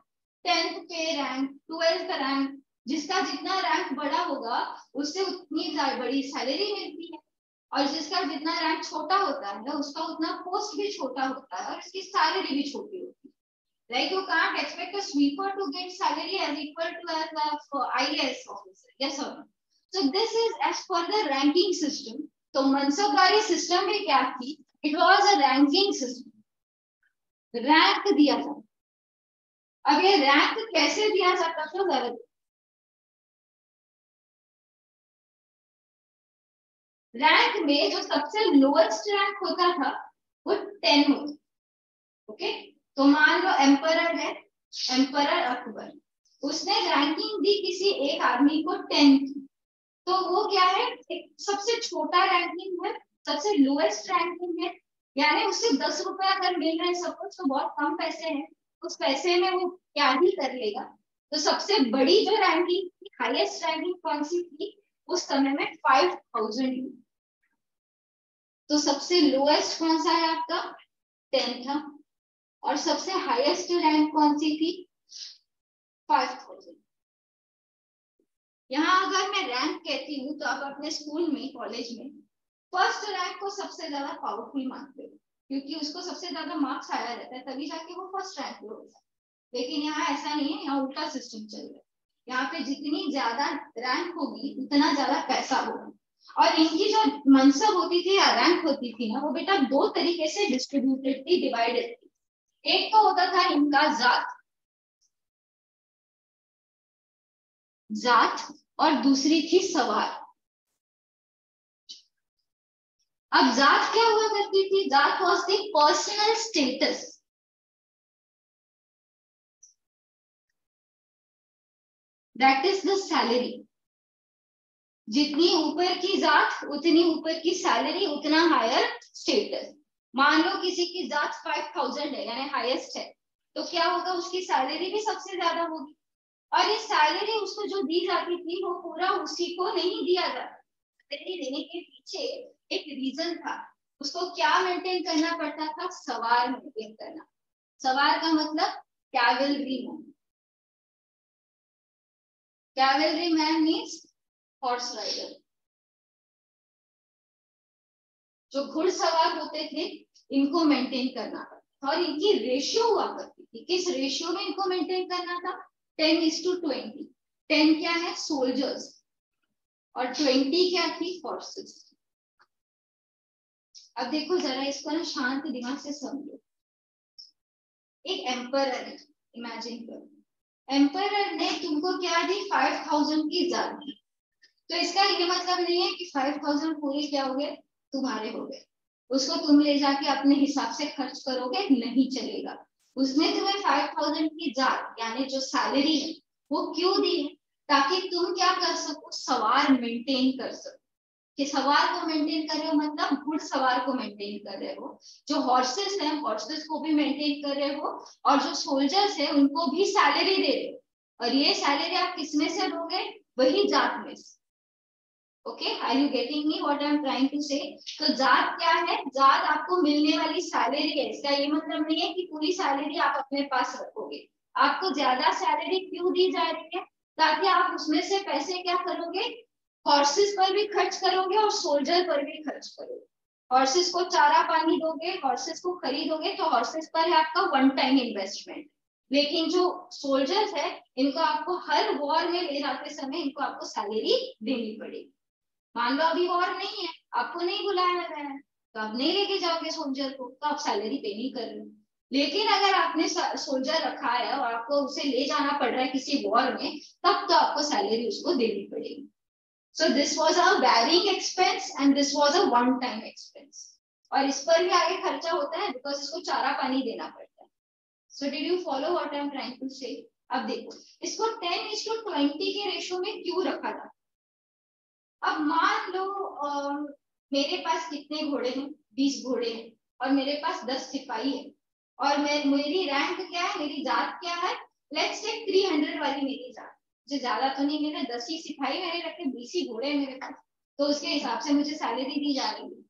10th पे रैंक, 12th रैंक। जिसका जितना रैंक बड़ा होगा उससे उतनी बड़ी सैलरी मिलती है, और जिसका जितना रैंक छोटा होता है उसका उतना पोस्ट भी छोटा होता है और उसकी सैलरी भी छोटी होती है। Like you can't expect a sweeper to get salary as equal to as a IAS officer. Yes or no? So this is as per the ranking system. तो मनसबदारी सिस्टम भी क्या थी? It was a ranking system. Rank दिया जाता। अब ये rank कैसे दिया जाता था जरा? रैंक में जो सबसे लोएस्ट रैंक होता था वो 10 होता। ओके, तो मान लो एम्परर है, एम्परर अकबर, उसने रैंकिंग दी किसी एक आदमी को 10 की, तो वो क्या है, एक सबसे छोटा रैंकिंग है, सबसे लोएस्ट रैंकिंग है, यानी उससे 10 रुपए अगर मिल रहे हैं सपोज, तो बहुत कम पैसे हैं, उस पैसे में वो क्या ही कर लेगा। तो सबसे बड़ी जो रैंकिंग थी, हाईएस्ट रैंकिंग कौन सी थी उस समय में, 5000। तो सबसे लोएस्ट कौन सा है आपका, 10 था, और सबसे हाईएस्ट रैंक कौन सी थी, 5000। यहाँ अगर मैं रैंक कहती हूँ तो आप अपने स्कूल में, कॉलेज में फर्स्ट रैंक को सबसे ज्यादा पावरफुल मानते हो, क्योंकि उसको सबसे ज्यादा मार्क्स आया रहता है, तभी जाके वो फर्स्ट रैंक पे होता है। लेकिन यहाँ ऐसा नहीं है, यहाँ उल्टा सिस्टम चल रहा है। यहाँ पे जितनी ज्यादा रैंक होगी उतना ज्यादा पैसा होगा। और इनकी जो मनसब होती थी या रैंक होती थी ना, वो बेटा दो तरीके से डिस्ट्रीब्यूटेड थी, डिवाइडेड थी। एक तो होता था इनका जात, जात, और दूसरी थी सवार। अब जात क्या हुआ करती थी, जात was the personal status, that is the salary. जितनी ऊपर की जात उतनी ऊपर की सैलरी, उतना हायर स्टेटस। मान लो किसी की जात 5000 है, यानी हाईएस्ट है, तो क्या होगा, उसकी सैलरी भी सबसे ज्यादा होगी। और ये सैलरी उसको जो दी जाती थी वो पूरा उसी को नहीं दिया जाता, सैलरी देने के पीछे एक रीजन था। उसको क्या मेंटेन करना पड़ता था, सवार मेंटेन करना। सवार का मतलब cavalry man. Cavalry man means horse rider. जो घुड़सवार होते थे इनको मेंटेन करना पड़ता, और इनकी रेशियो हुआ करती थी। किस रेशियो में इनको मेंटेन करना था, 10:20। 10 क्या है, सोल्जर्स, और 20 क्या थी, हॉर्सेस। अब देखो जरा इसको ना शांत दिमाग से समझो। एक एम्परर है, इमेजिन करो, एम्परर ने तुमको क्या दी, 5000 की जात दी। तो इसका ये मतलब नहीं है कि 5000 पूरे क्या हो गए, तुम्हारे हो गए, उसको तुम ले जाके अपने हिसाब से खर्च करोगे, नहीं चलेगा। उसने तुम्हें 5000 की जात यानी जो सैलरी है वो क्यों दी है, ताकि तुम क्या कर सको, सवार मेंटेन कर सको। कि सवार को मेंटेन कर रहे हो मतलब घुड़सवार को मेंटेन कर रहे हो, जो हॉर्सेस हैं हॉर्सेस को भी मेंटेन कर रहे हो, और जो सोल्जर्स है उनको भी सैलरी दे रहे हो। और ये सैलरी आप किसमें से दोगे, वही जात में से। Okay, are you getting me what I am trying to say. तो जात क्या है, जात आपको मिलने वाली सैलरी है। इसका ये मतलब नहीं है कि पूरी सैलरी आप अपने पास रखोगे। आपको ज्यादा सैलरी क्यों दी जा रही है, ताकि आप उसमें से पैसे क्या करोगे, हॉर्सेस पर भी खर्च करोगे और सोल्जर पर भी खर्च करोगे। हॉर्सेस को चारा पानी दोगे, हॉर्सेस को खरीदोगे, तो हॉर्सेस पर है आपका वन टाइम इन्वेस्टमेंट। लेकिन जो सोल्जर्स है इनको आपको हर वॉर में ले जाते समय इनको आपको सैलरी देनी पड़ेगी। मान लो अभी वॉर नहीं है, आपको नहीं बुलाया गया है, तो आप नहीं लेके जाओगे सोल्जर को, तो आप सैलरी पे नहीं कर रहे हो। लेकिन अगर आपने सोल्जर रखा है और आपको उसे ले जाना पड़ रहा है किसी वॉर में, तब तो आपको सैलरी उसको देनी पड़ेगी। So this was a varying expense and this was a one time expense. और इस पर भी आगे खर्चा होता है बिकॉज इसको चारा पानी देना पड़ता है। So did you follow what I am trying to say? अब देखो इसको 10:20 के रेशो में क्यों रखा था। अब मान लो मेरे पास कितने घोड़े हैं, 20 घोड़े हैं, और मेरे पास 10 सिपाही है, और मेरी रैंक क्या है, मेरी जात क्या है, लेट्स टेक 300 वाली मेरी जात। मुझे ज्यादा तो नहीं, मेरे 10 ही सिपाही मैंने रखे, 20 ही घोड़े हैं मेरे पास, तो उसके हिसाब से मुझे सैलरी दी जा रही है।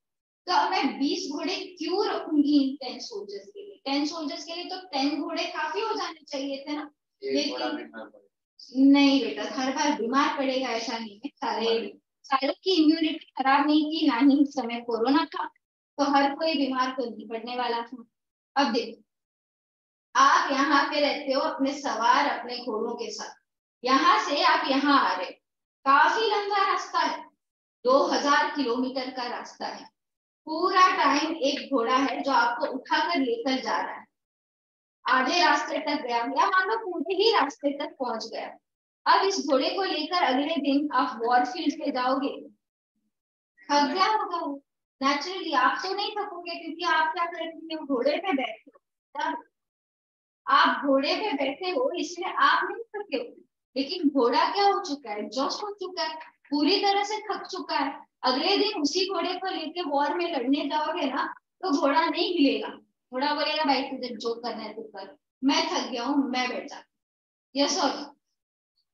तो अब मैं 20 घोड़े क्यों रखूंगी इन 10 सोल्जर्स के लिए। 10 सोल्जर्स के लिए तो 10 घोड़े काफी हो जाने चाहिए थे ना। लेकिन नहीं बेटा, हर बार बीमार पड़ेगा ऐसा नहीं है। सालों की इम्यूनिटी खराब नहीं की, ना ही इस समय कोरोना था, तो हर कोई बीमार तो नहीं पड़ने वाला था। अब देखो आप यहाँ पे रहते हो अपने सवार अपने घोड़ों के साथ, यहाँ से आप यहाँ आ रहे, काफी लंबा रास्ता है, 2000 किलोमीटर का रास्ता है। पूरा टाइम एक घोड़ा है जो आपको उठाकर लेकर जा रहा है। आधे रास्ते तक गया या मान लो पूरे ही रास्ते तक पहुंच गया। अब इस घोड़े को लेकर अगले दिन आप वॉर फील्ड पे जाओगे, थक गया होगा वो। नेचुरली आप तो नहीं थकोगे, क्योंकि आप क्या करते हो, घोड़े पे बैठे हो, आप घोड़े पे बैठे हो इसलिए आप नहीं थके हो, लेकिन घोड़ा क्या हो चुका है, एग्जॉस्ट हो चुका है, पूरी तरह से थक चुका है। अगले दिन उसी घोड़े को लेके वॉर में लड़ने जाओगे ना तो घोड़ा नहीं हिलेगा, घोड़ा बोलेगा भाई तुझे जो करना है तू कर, मैं थक गया हूँ मैं बैठ जा। यस और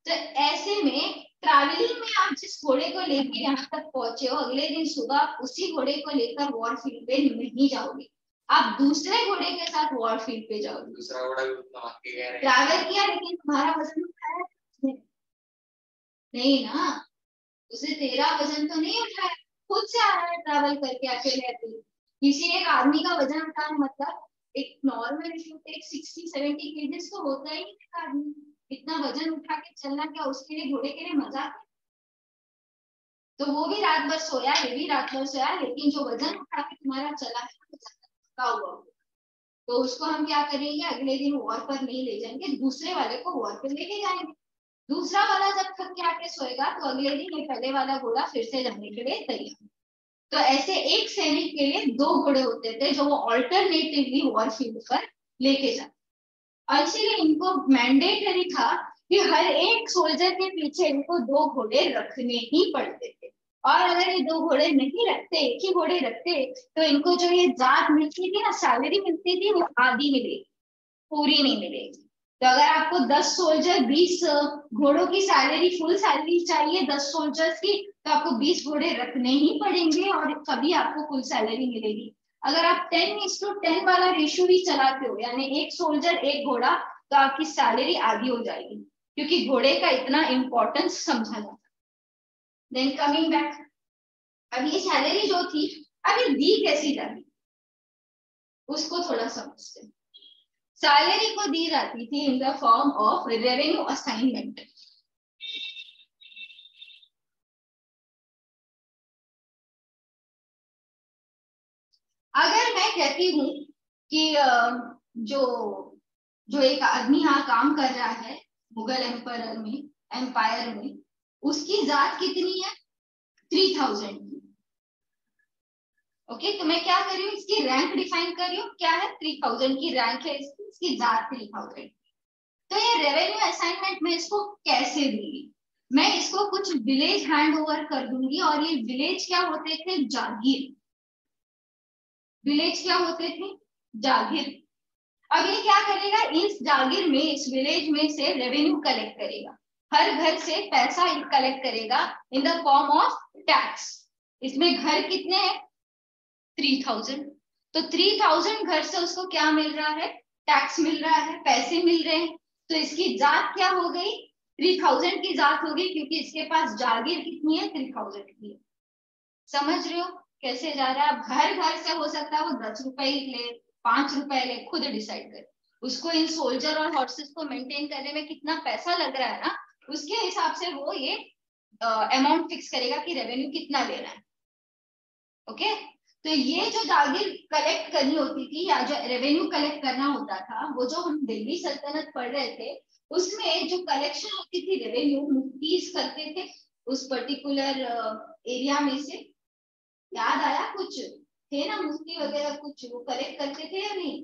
तो ऐसे में ट्रैवलिंग में आप जिस घोड़े को लेकर यहाँ तक पहुंचे हो अगले दिन सुबह आप उसी घोड़े को लेकर वॉर फील्ड पे नहीं जाओगे, आप दूसरे घोड़े के साथ वॉर फील्ड पे जाओगे। दूसरा घोड़ा भी उतना आगे गया है ट्रैवल किया लेकिन तुम्हारा वजन उठाया नहीं ना, उसे तेरा वजन तो नहीं उठाया, खुद से आ रहा है ट्रैवल करके अकेले अकेले। किसी एक आदमी का वजन उठाना मतलब एक normal if you take 60-70 kgs तो होता ही नहीं एक आदमी, इतना वजन उठा के चलना क्या उसके लिए घोड़े के लिए मजाक है। तो वो भी रात भर सोया, ये भी रात भर सोया, लेकिन जो वजन उठा के तुम्हारा चला है वो थका हुआ, तो उसको हम क्या करेंगे अगले दिन वॉर पर नहीं ले जाएंगे, दूसरे वाले को वॉर पर लेके जाएंगे। दूसरा वाला जब थक के आके सोएगा तो अगले दिन ये पहले वाला घोड़ा फिर से जाने के लिए तैयार। तो ऐसे एक सैनिक के लिए दो घोड़े होते थे जो वो ऑल्टरनेटिवली वॉर फील्ड पर लेके जाते, और इसीलिए इनको मैंडेटरी था कि हर एक सोल्जर के पीछे इनको दो घोड़े रखने ही पड़ते थे, और अगर ये दो घोड़े नहीं रखते, एक ही घोड़े रखते तो इनको जो ये जात मिलती थी ना, सैलरी मिलती थी वो आधी मिलेगी, पूरी नहीं मिलेगी। तो अगर आपको 10 सोल्जर 20 घोड़ों की सैलरी, फुल सैलरी चाहिए 10 सोल्जर्स की, तो आपको 20 घोड़े रखने ही पड़ेंगे और तभी आपको फुल सैलरी मिलेगी। अगर आप 10:10 वाला रेशियो भी चलाते हो, यानी एक सोल्जर एक घोड़ा, तो आपकी सैलरी आधी हो जाएगी, क्योंकि घोड़े का इतना इंपॉर्टेंस समझा जाता है। देन कमिंग बैक, अब ये सैलरी जो थी अब ये दी कैसी जाती उसको थोड़ा समझते हैं। सैलरी को दी जाती थी in the form of revenue assignment. अगर मैं कहती हूँ कि जो जो एक आदमी यहाँ काम कर रहा है मुगल एम्पायर में उसकी जात कितनी है 3000 की। ओके, तो मैं क्या कर रही हूँ इसकी रैंक डिफाइन कर रही हूँ, क्या है 3000 की रैंक है इसकी जात 3000। तो ये रेवेन्यू असाइनमेंट में इसको कैसे दूंगी, मैं इसको कुछ विलेज हैंड ओवर कर दूंगी, और ये विलेज क्या होते थे जागीर, विलेज क्या होते थे जागीर। अब ये क्या करेगा इस जागीर में इस विलेज में से रेवेन्यू कलेक्ट करेगा, हर घर से पैसा कलेक्ट करेगा in the form of tax. इसमें घर कितने हैं 3000, तो 3000 घर से उसको क्या मिल रहा है टैक्स मिल रहा है, पैसे मिल रहे हैं। तो इसकी जात क्या हो गई 3000 की जात हो गई, क्योंकि इसके पास जागीर कितनी है 3000 की है। समझ रहे हो कैसे जा रहा है। अब हर घर से हो सकता है वो 10 रुपए ले 5 रुपए ले, खुद डिसाइड करे उसको इन सोल्जर और हॉर्सेस को मेंटेन करने में कितना पैसा लग रहा है ना, उसके हिसाब से वो ये अमाउंट फिक्स करेगा कि रेवेन्यू कितना लेना है। ओके, तो ये जो जागीर कलेक्ट करनी होती थी या जो रेवेन्यू कलेक्ट करना होता था, वो जो हम दिल्ली सल्तनत पढ़ रहे थे उसमें जो कलेक्शन होती थी रेवेन्यू मुफ्तीज करते थे उस पर्टिकुलर एरिया में से। याद आया कुछ थे ना मुफ्ती वगैरह कुछ वो कलेक्ट करते थे या नहीं।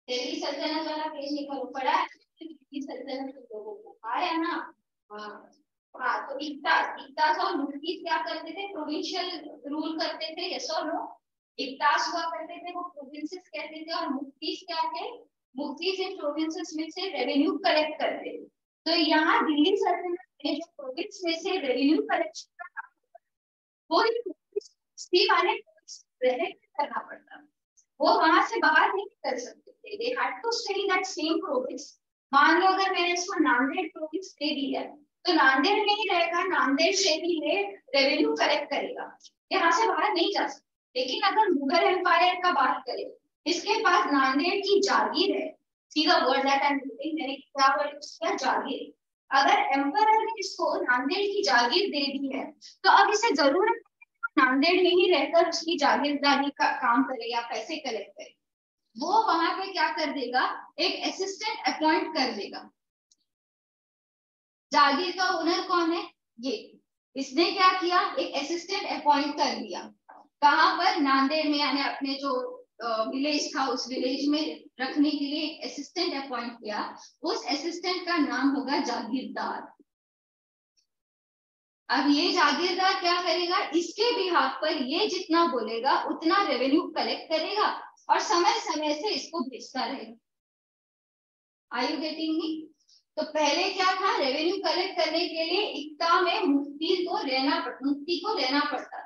दिल्ली सल्तनत वाला पेज निकालो, पढ़ा है दिल्ली सल्तनत के लोगों को, आया ना। हाँ तो इक्तास और मुफ्तीज क्या करते थे प्रोविंशियल रूल करते थे, यस और नो। इक्तास हुआ करते थे वो प्रोविंसेस कहते थे, और मुफ्तीज क्या थे मुफ्तीज इन प्रोविंसेस में से रेवेन्यू कलेक्ट करते थे। तो यहाँ दिल्ली सल्तनत में जो प्रोविंस में से रेवेन्यू कलेक्शन का काम वो वाले करना पड़ता, वो वहां से बाहर नहीं कर सकते थे, they had to stay in that same province। मान लो अगर मैंने इसको नांदेड़ प्रोविंस दे दिया तो नांदेड़ में ही रहेगा, नांदेड़ से ही ये रेवेन्यू कलेक्ट करेगा, यहाँ से बाहर नहीं जा सकता। लेकिन अगर मुगल एम्पायर का बात करें, इसके पास नांदेड़ की जागीर है, सीधा word that I am using, मैंने क्या वर्ड यूज किया जागीर। अगर एम्पायर ने इसको नांदेड़ की जागीर दे दी है तो अब इसे जरूरत नांदेड़ में ही रहकर उसकी जागीरदारी का काम करे या पैसे कलेक्ट करे, वो वहां पे क्या कर देगा एक असिस्टेंट अपॉइंट कर देगा। जागीर का ओनर कौन है ये, इसने क्या किया एक असिस्टेंट अपॉइंट कर दिया, कहां पर नांदेड़ में, यानी अपने जो विलेज था, उस विलेज में रखने के लिए एक असिस्टेंट अपॉइंट किया। उस असिस्टेंट का नाम होगा जागीरदार। अब ये जागीरदार क्या करेगा, इसके बिहाफ पर ये जितना बोलेगा उतना रेवेन्यू कलेक्ट करेगा और समय समय से इसको भेजता रहेगा। Are you getting me? तो पहले क्या था, रेवेन्यू कलेक्ट करने के लिए इक्ता में मुफ्ती को रहना पड़ता,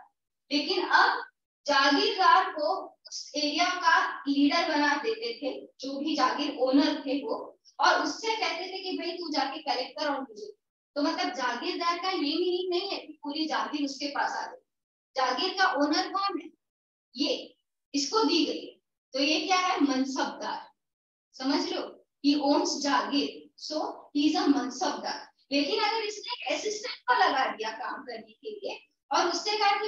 लेकिन अब जागीरदार को उस एरिया का लीडर बना देते थे, जो भी जागीर ओनर थे वो, और उससे कहते थे कि भाई तू जाके कलेक्ट कर और मुझे। तो मतलब जागीरदार का ये मीनिंग नहीं है कि पूरी जागीर उसके पास आ गई। जागीर का ओनर कौन है, ये इसको दी गई है, तो ये क्या है, मनसबदार। समझ लो, he owns Jagir, so he is a mansabdar. लेकिन अगर इसने एक असिस्टेंट को लगा दिया काम करने के लिए और उससे कहा कि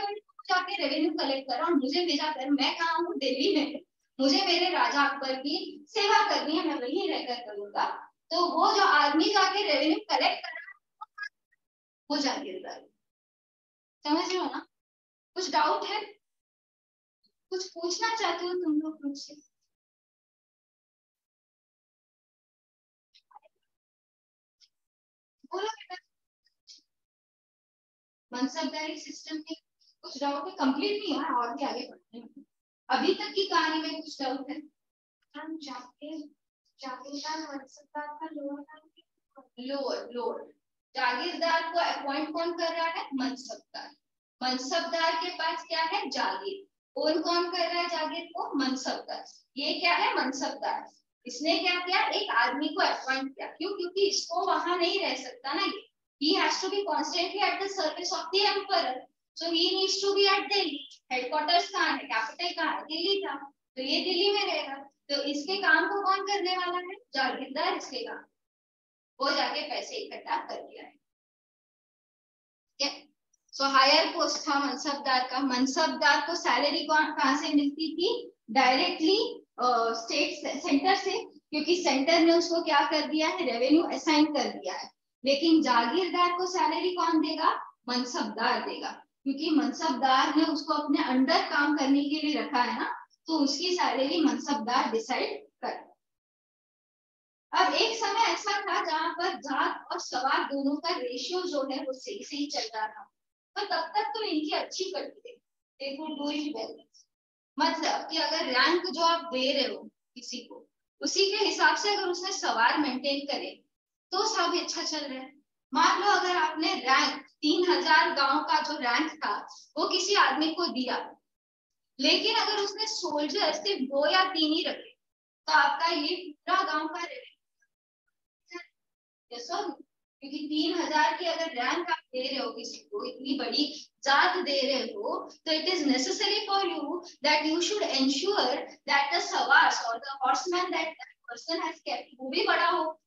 जाके रेवेन्यू कलेक्ट कर और मुझे भेजा कर, मैं कहाँ हूँ, दिल्ली में, मुझे मेरे राजा अकबर की सेवा करनी है, मैं वहीं रहकर करूंगा, तो वो जो आदमी जाके रेवेन्यू कलेक्ट कर रहा है वो जागीरदार। समझ रहे हो ना? कुछ डाउट है, कुछ पूछना चाहते हो तुम लोग मुझसे? बोलो बेटा। मनसबदारी सिस्टम के कुछ डाउट है? कंप्लीट नहीं हुआ, और भी आगे बढ़ते हैं। अभी तक की कहानी में कुछ डाउट है? हम जागीरदार मनसबदार का लोअर जागीरदार को अपॉइंट कौन कर रहा है, मनसबदार। मनसबदार के पास क्या है, जागीर। कौन कर रहा है जागीर को, मनसबदार। ये क्या है, मनसबदार। इसने क्या किया, एक आदमी को अपॉइंट किया। क्यों? क्योंकि इसको वहां नहीं रह सकता ना ये। He has to be constantly at the service of the emperor. So he needs to be at Delhi. Headquarters कहाँ है, कैपिटल कहाँ है, दिल्ली था, तो ये दिल्ली में रहेगा। तो इसके काम को कौन करने वाला है, जागीरदार। इसके काम वो जाके पैसे इकट्ठा कर दिया है। सो हायर पोस्ट था मनसबदार का। मनसबदार को सैलरी कहाँ से मिलती थी, डायरेक्टली स्टेट सेंटर से, क्योंकि सेंटर ने उसको क्या कर दिया है, रेवेन्यू असाइन कर दिया है। लेकिन जागीरदार को सैलरी कौन देगा, मनसबदार देगा, क्योंकि मनसबदार ने उसको अपने अंडर काम करने के लिए रखा है ना, तो उसकी सैलरी मनसबदार डिसाइड कर। अब एक समय ऐसा था जहां पर जाट और सवार दोनों का रेशियो जो है वो सही सही चल रहा था, तो तब तक तो इनकी अच्छी करती थी। मतलब कि अगर रैंक जो आप दे रहे हो किसी को, उसी के हिसाब से अगर उसने सवार मेंटेन करे तो सब अच्छा चल रहा है। मान लो अगर आपने रैंक 3000 गांव का जो रैंक था वो किसी आदमी को दिया, लेकिन अगर उसने सोल्जर सिर्फ 2 या 3 ही रखे, तो आपका ये पूरा गांव का क्योंकि 3000 की अगर रैंक आप दे रहे हो किसी को, इतनी बड़ी जात दे रहे हो, तो it is necessary for you that you should ensure that the sawars और the horseman that person has kept वो भी बड़ा हो।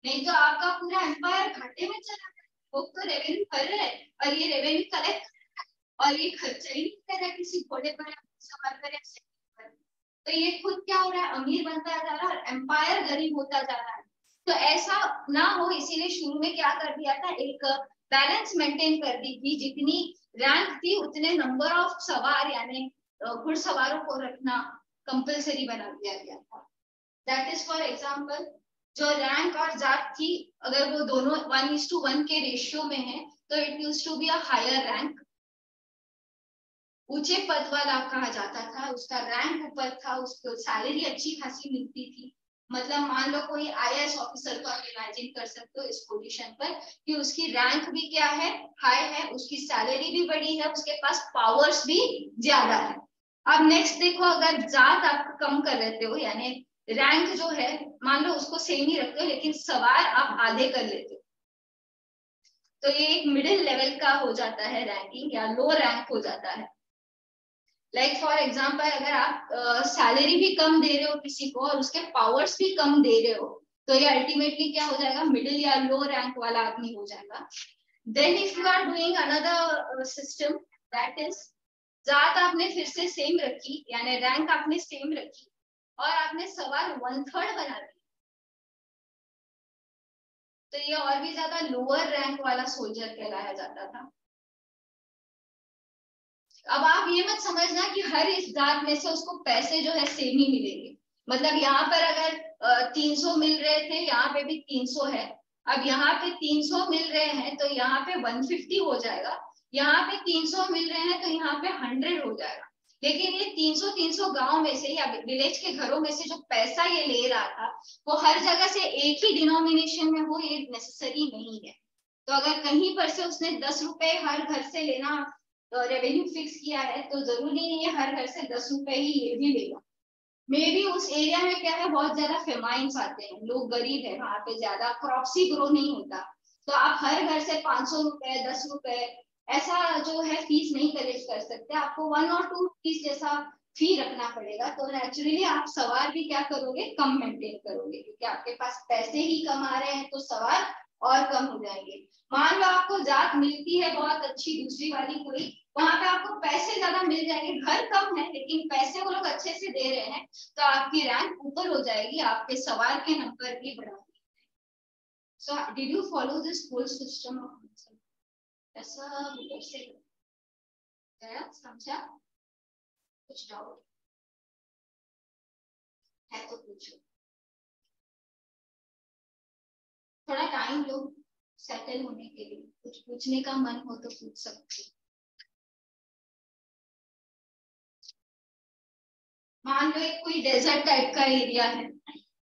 नहीं तो आपका पूरा एम्पायर घाटे में चला जाए। वो तो रेवेन्यू कर रहे हैं और ये रेवेन्यू कलेक्ट और ये खर्चा ही नहीं कर रहा किसी घोड़े पर सवार पर। तो ये खुद क्या हो रहा है, अमीर बनता जा रहा है और एम्पायर गरीब होता जा रहा है। तो ऐसा ना हो, इसीलिए शुरू में क्या कर दिया था, एक बैलेंस मेंटेन कर दी थी। जितनी रैंक थी उतने नंबर ऑफ सवार यानी घुड़सवारों को रखना कंपलसरी बना दिया गया था। दैट इज फॉर एग्जांपल, जो रैंक और जात थी अगर वो दोनों 1:1 के रेशियो में है तो it used to be a higher rank. ऊंचे पद वाला कहा जाता था, उसका रैंक ऊपर था, उसको सैलरी अच्छी खासी मिलती थी। मतलब मान लो कोई आईएएस ऑफिसर को आप इमेजिन कर सकते हो इस पोजीशन पर कि उसकी रैंक भी क्या है, हाई है, उसकी सैलरी भी बड़ी है, उसके पास पावर्स भी ज्यादा है। अब नेक्स्ट देखो, अगर जात आप कम कर लेते हो यानी रैंक जो है मान लो उसको सेम ही रखते हो लेकिन सवार आप आधे कर लेते हो, तो ये एक मिडिल लेवल का हो जाता है रैंकिंग या लो रैंक हो जाता है। लाइक फॉर एग्जाम्पल, अगर आप सैलरी भी कम दे रहे हो किसी को और उसके पावर्स भी कम दे रहे हो, तो ये अल्टीमेटली क्या हो जाएगा, मिडिल या लो रैंक वाला आदमी हो जाएगा। Then if you are doing another system, that is जात आपने फिर से सेम रखी यानी रैंक आपने सेम रखी और आपने सवाल 1/3 बना दी, तो ये और भी ज्यादा लोअर रैंक वाला सोल्जर कहलाया जाता था। अब आप ये मत समझना कि हर इस जात में से उसको पैसे जो है सेम ही मिलेंगे। मतलब यहाँ पर अगर 300 मिल रहे थे, यहाँ पे भी 300 है। अब यहाँ पे 300 मिल रहे हैं तो यहाँ पे 150 हो जाएगा, यहाँ पे 300 मिल रहे हैं तो यहाँ पे 100 हो जाएगा। लेकिन ये 300 गांव में से या विलेज के घरों में से जो पैसा ये ले रहा था वो हर जगह से एक ही डिनोमिनेशन में हो, ये नेसेसरी नहीं है। तो अगर कहीं पर से उसने 10 रुपए हर घर से लेना रेवेन्यू फिक्स किया है तो जरूरी नहीं है हर घर से 10 रुपए ही ये भी लेगा। मे बी उस एरिया में क्या है, बहुत ज्यादा फेमाइन्स आते हैं, लोग गरीब है, वहां पे ज्यादा क्रॉप्स ही ग्रो नहीं होता, तो आप हर घर से 500 रुपए 10 रुपए ऐसा जो है फीस नहीं कलेक्ट कर सकते। आपको 1 और 2 रुपीज जैसा फी रखना पड़ेगा। तो नेचुरली आप सवार भी क्या करोगे, कम मेंटेन करोगे, क्योंकि आपके पास पैसे ही कम आ रहे हैं तो सवार और कम हो जाएंगे। मान लो आपको जात मिलती है बहुत अच्छी दूसरी वाली कोई, वहां पे आपको पैसे ज्यादा मिल जाएंगे, घर कम है लेकिन पैसे वो लोग अच्छे से दे रहे हैं, तो आपकी रैंक ऊपर हो जाएगी, आपके सवार के नंबर भी बढ़ा। So did you follow this whole system of answer? ऐसा ऊपर से गया, समझा? कुछ डाउट है तो पूछो, थोड़ा टाइम लो सेटल होने के लिए, कुछ पूछने का मन हो तो पूछ सकते हो। मान लो एक कोई डेजर्ट टाइप का एरिया है,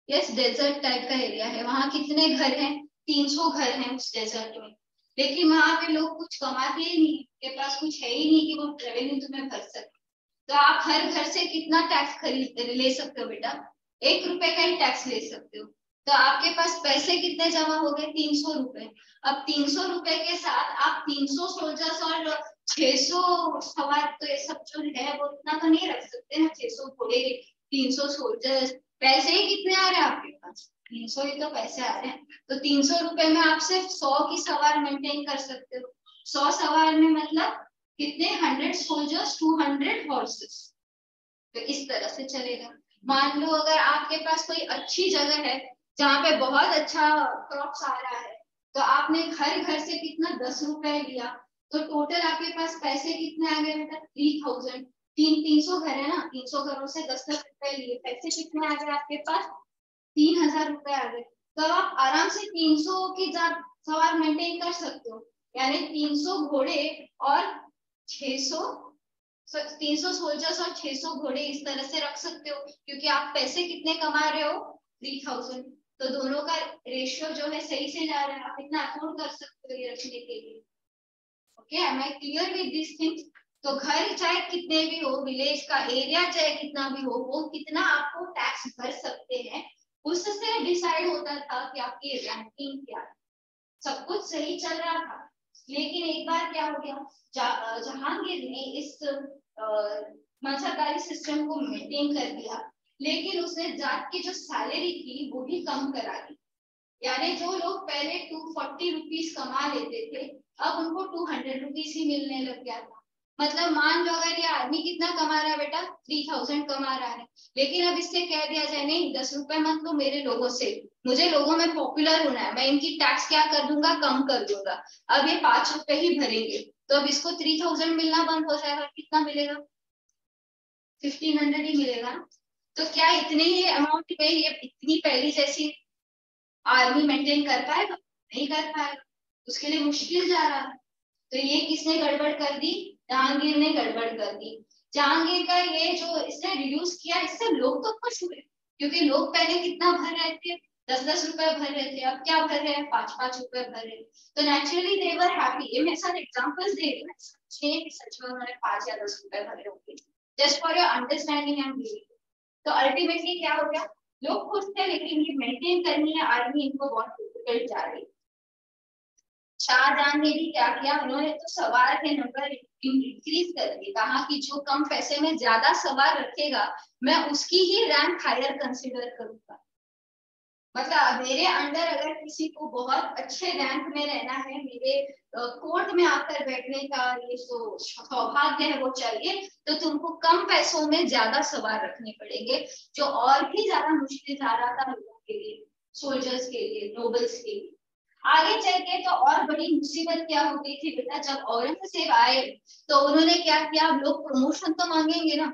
यस डेजर्ट टाइप का एरिया है, वहां कितने घर हैं, 300 घर हैं उस डेजर्ट में, लेकिन वहां पे लोग कुछ कमाते ही नहीं, के पास कुछ है ही नहीं कि वो रेवेन्यू तुम्हें भर सके। तो आप हर घर से कितना टैक्स खरीद ले सकते हो बेटा, 1 रुपए का ही टैक्स ले सकते हो। तो आपके पास पैसे कितने जमा हो गए, 300 रुपए। अब 300 रुपए के साथ आप 300 सोल्जर्स और 600 सवार, तो ये सब जो है वो इतना तो नहीं रख सकते ना, 600 घोड़े 300 सोल्जर्स, पैसे ही कितने आ रहे हैं आपके पास, 300 ही तो पैसे आ रहे हैं। तो 300 रुपए में आप सिर्फ 100 की सवार मेंटेन कर सकते हो। 100 सवार में मतलब कितने, 100 सोल्जर्स 200 हॉर्सेस। तो इस तरह से चलेगा। मान लो अगर आपके पास कोई अच्छी जगह है जहाँ पे बहुत अच्छा क्रॉप्स आ रहा है, तो आपने हर घर से कितना 10 रुपए लिया, तो टोटल आपके पास पैसे कितने आ गए बेटा, 3000। 300 घर है ना, 300 घरों से 10-10 रुपए लिए, पैसे कितने आ गए आपके पास, 3000 रुपए आ गए। तो आप आराम से 300 की सवार मेंटेन कर सकते हो, यानी 300 घोड़े और 600 300 सोल्जर्स और 600 घोड़े इस तरह से रख सकते हो, क्योंकि आप पैसे कितने कमा रहे हो, 3000। तो दोनों का रेशियो जो है सही से जा रहा है, आप इतना अफोर्ड कर सकते हो ये रखने के लिए। Okay, am I clear with this things? तो घर चाहे कितने भी हो, विलेज का एरिया चाहे कितना भी हो, वो कितना आपको टैक्स भर सकते हैं उससे डिसाइड होता था कि आपकी रैंकिंग क्या है। सब कुछ सही चल रहा था, लेकिन एक बार क्या हो गया, जहांगीर ने इस मजहबदारी सिस्टम को मेंटेन कर दिया, लेकिन उसने जाट की जो सैलरी थी वो भी कम करा दी। यानी जो लोग पहले 240 रुपीज कमा लेते थे, अब उनको 200 रुपीज ही मिलने लग गया था। मतलब मान लो अगर ये आदमी कितना कमा रहा है बेटा, 3000 कमा रहा है, लेकिन अब इससे कह दिया जाए नहीं 10 रुपए मत लो मेरे लोगों से, मुझे लोगों में पॉपुलर होना है, मैं इनकी टैक्स क्या कर दूंगा, कम कर दूंगा, अब ये 5 रुपए ही भरेंगे, तो अब इसको 3000 मिलना बंद हो जाएगा, कितना मिलेगा, 1500 ही मिलेगा। तो क्या इतने ही अमाउंट में ये इतनी पहली जैसी आर्मी मेंटेन कर पाएगा, नहीं कर पाएगा, उसके लिए मुश्किल जा रहा है। तो ये किसने गड़बड़ कर दी, जहांगीर ने गड़बड़ कर दी। जहांगीर का ये जो इसने रिड्यूस किया, इससे लोग तो खुश हुए, क्योंकि लोग पहले कितना भर रहे थे, 10-10 रुपए भर रहे थे, अब क्या भर रहे हैं, 5-5 रुपए भर रहे हैं। तो नेचुरली दे वर हैप्पी। ये मेरे साथ एग्जांपल्स दे रही हूँ, सच में उन्होंने 5 या 10 रुपए भरे होंगे, just for your understanding and believe. तो अल्टीमेटली क्या हो गया, लोग खुश थे, लेकिन ये मेंटेन करनी है आर्मी इनको बहुत डिफिकल्ट जा रही। शाहजहां ने भी क्या किया, उन्होंने तो सवार के नंबर इंक्रीज कर दिए, कहा कि जो कम पैसे में ज्यादा सवार रखेगा मैं उसकी ही रैंक हायर कंसिडर करूंगा। मतलब मेरे अंडर अगर किसी को बहुत अच्छे रैंक में रहना है, मेरे कोर्ट में आकर बैठने का ये जो सौभाग्य है वो चाहिए, तो तुमको कम पैसों में ज्यादा सवार रखने पड़ेंगे, जो और भी ज्यादा मुश्किल जा रहा था लोगों के लिए, सोल्जर्स के लिए, नोबल्स के लिए। आगे चल के तो और बड़ी मुसीबत क्या हो गई थी बेटा, जब औरंगजेब आए तो उन्होंने क्या किया, अब लोग प्रमोशन तो मांगेंगे ना,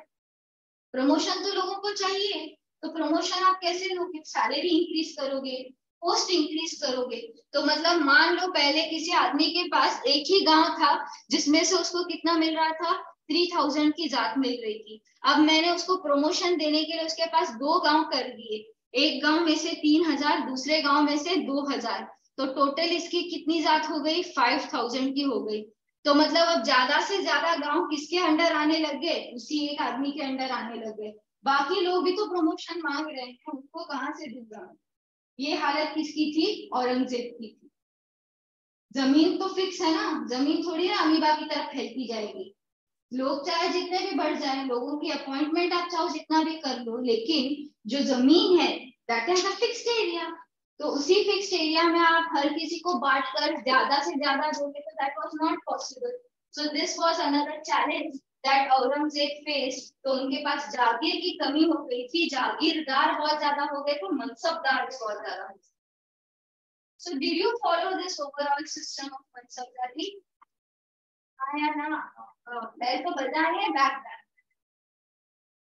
प्रमोशन तो लोगों को चाहिए, तो प्रमोशन आप कैसे लोगे, सैलरी इंक्रीज करोगे, पोस्ट इंक्रीज करोगे। तो मतलब मान लो पहले किसी आदमी के पास एक ही गांव था जिसमें से उसको कितना मिल रहा था, 3000 की जात मिल रही थी। अब मैंने उसको प्रमोशन देने के लिए उसके पास 2 गांव कर दिए, एक गांव में से 3000, दूसरे गांव में से 2000, तो टोटल इसकी कितनी जात हो गई, 5000 की हो गई। तो मतलब अब ज्यादा से ज्यादा गांव किसके अंडर आने लग गए, उसी एक आदमी के अंडर आने लग गए। बाकी लोग भी तो प्रमोशन मांग रहे हैं, उनको कहाँ से दूंगा। ये हालत किसकी थी, औरंगजेब की थी। जमीन तो फिक्स है ना, जमीन थोड़ी ना अमीबा की तरफ फैलती जाएगी। लोग चाहे जितने भी बढ़ जाए, लोगों की अपॉइंटमेंट आप चाहो जितना भी कर लो, लेकिन जो जमीन है that is a fixed area. तो उसी फिक्स्ड एरिया में आप हर किसी को बांट कर ज्यादा से ज्यादा दोगे तो that was not possible. So this was another challenge that Aurangzeb face. तो उनके पास जागीर की कमी हो गई थी, जागीरदार बहुत ज्यादा हो गए थे, मनसबदार भी बहुत ज्यादा। So did you follow this overall system of mansabdari? हाँ या ना? पहले तो बताए बैक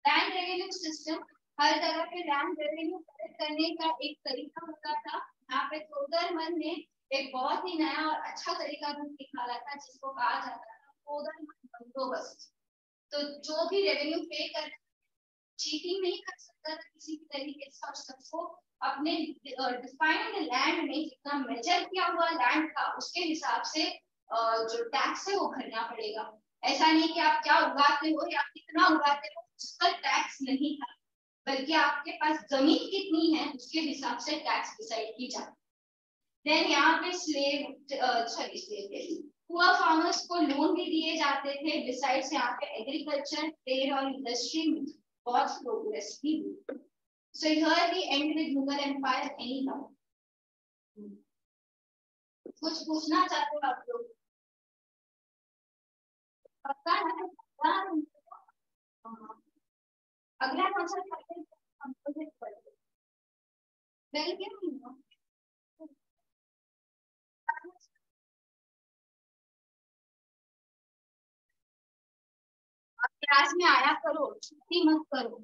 लैंड रेवेन्यू सिस्टम, हर जगह पे लैंड रेवेन्यू कलेक्ट करने का एक तरीका होता था। यहाँ पे तोदरमल ने एक बहुत ही नया और अच्छा तरीका निकाला था जिसको कहा जाता था तोदरमल बंदोबस्त। तो जो भी रेवेन्यू पे कर, चीटिंग नहीं कर सकता था किसी भी तरीके से, और सबको अपने डिफाइंड लैंड में जितना मेजर किया हुआ लैंड था उसके हिसाब से जो टैक्स है वो भरना पड़ेगा। ऐसा नहीं कि आप क्या उगाते हो या कितना उगाते हो उसका टैक्स नहीं था, बल्कि आपके पास जमीन कितनी है उसके हिसाब से टैक्स डिसाइड की जाती। देन यहाँ पे पुअर फार्मर्स को लोन भी दिए जाते थे। बिसाइड्स यहाँ पे एग्रीकल्चर, ट्रेड और इंडस्ट्री में बहुत प्रोग्रेस भी हुई। So here we end with Mughal empire. Any doubt? कुछ पूछना चाहते हो आप लोग? पक्का है? अगला कौन सा पढ़ते हैं? कंपोजिट पढ़ते हैं। बेल क्यों नहीं हो? क्लास में आया करो, छुट्टी मत करो।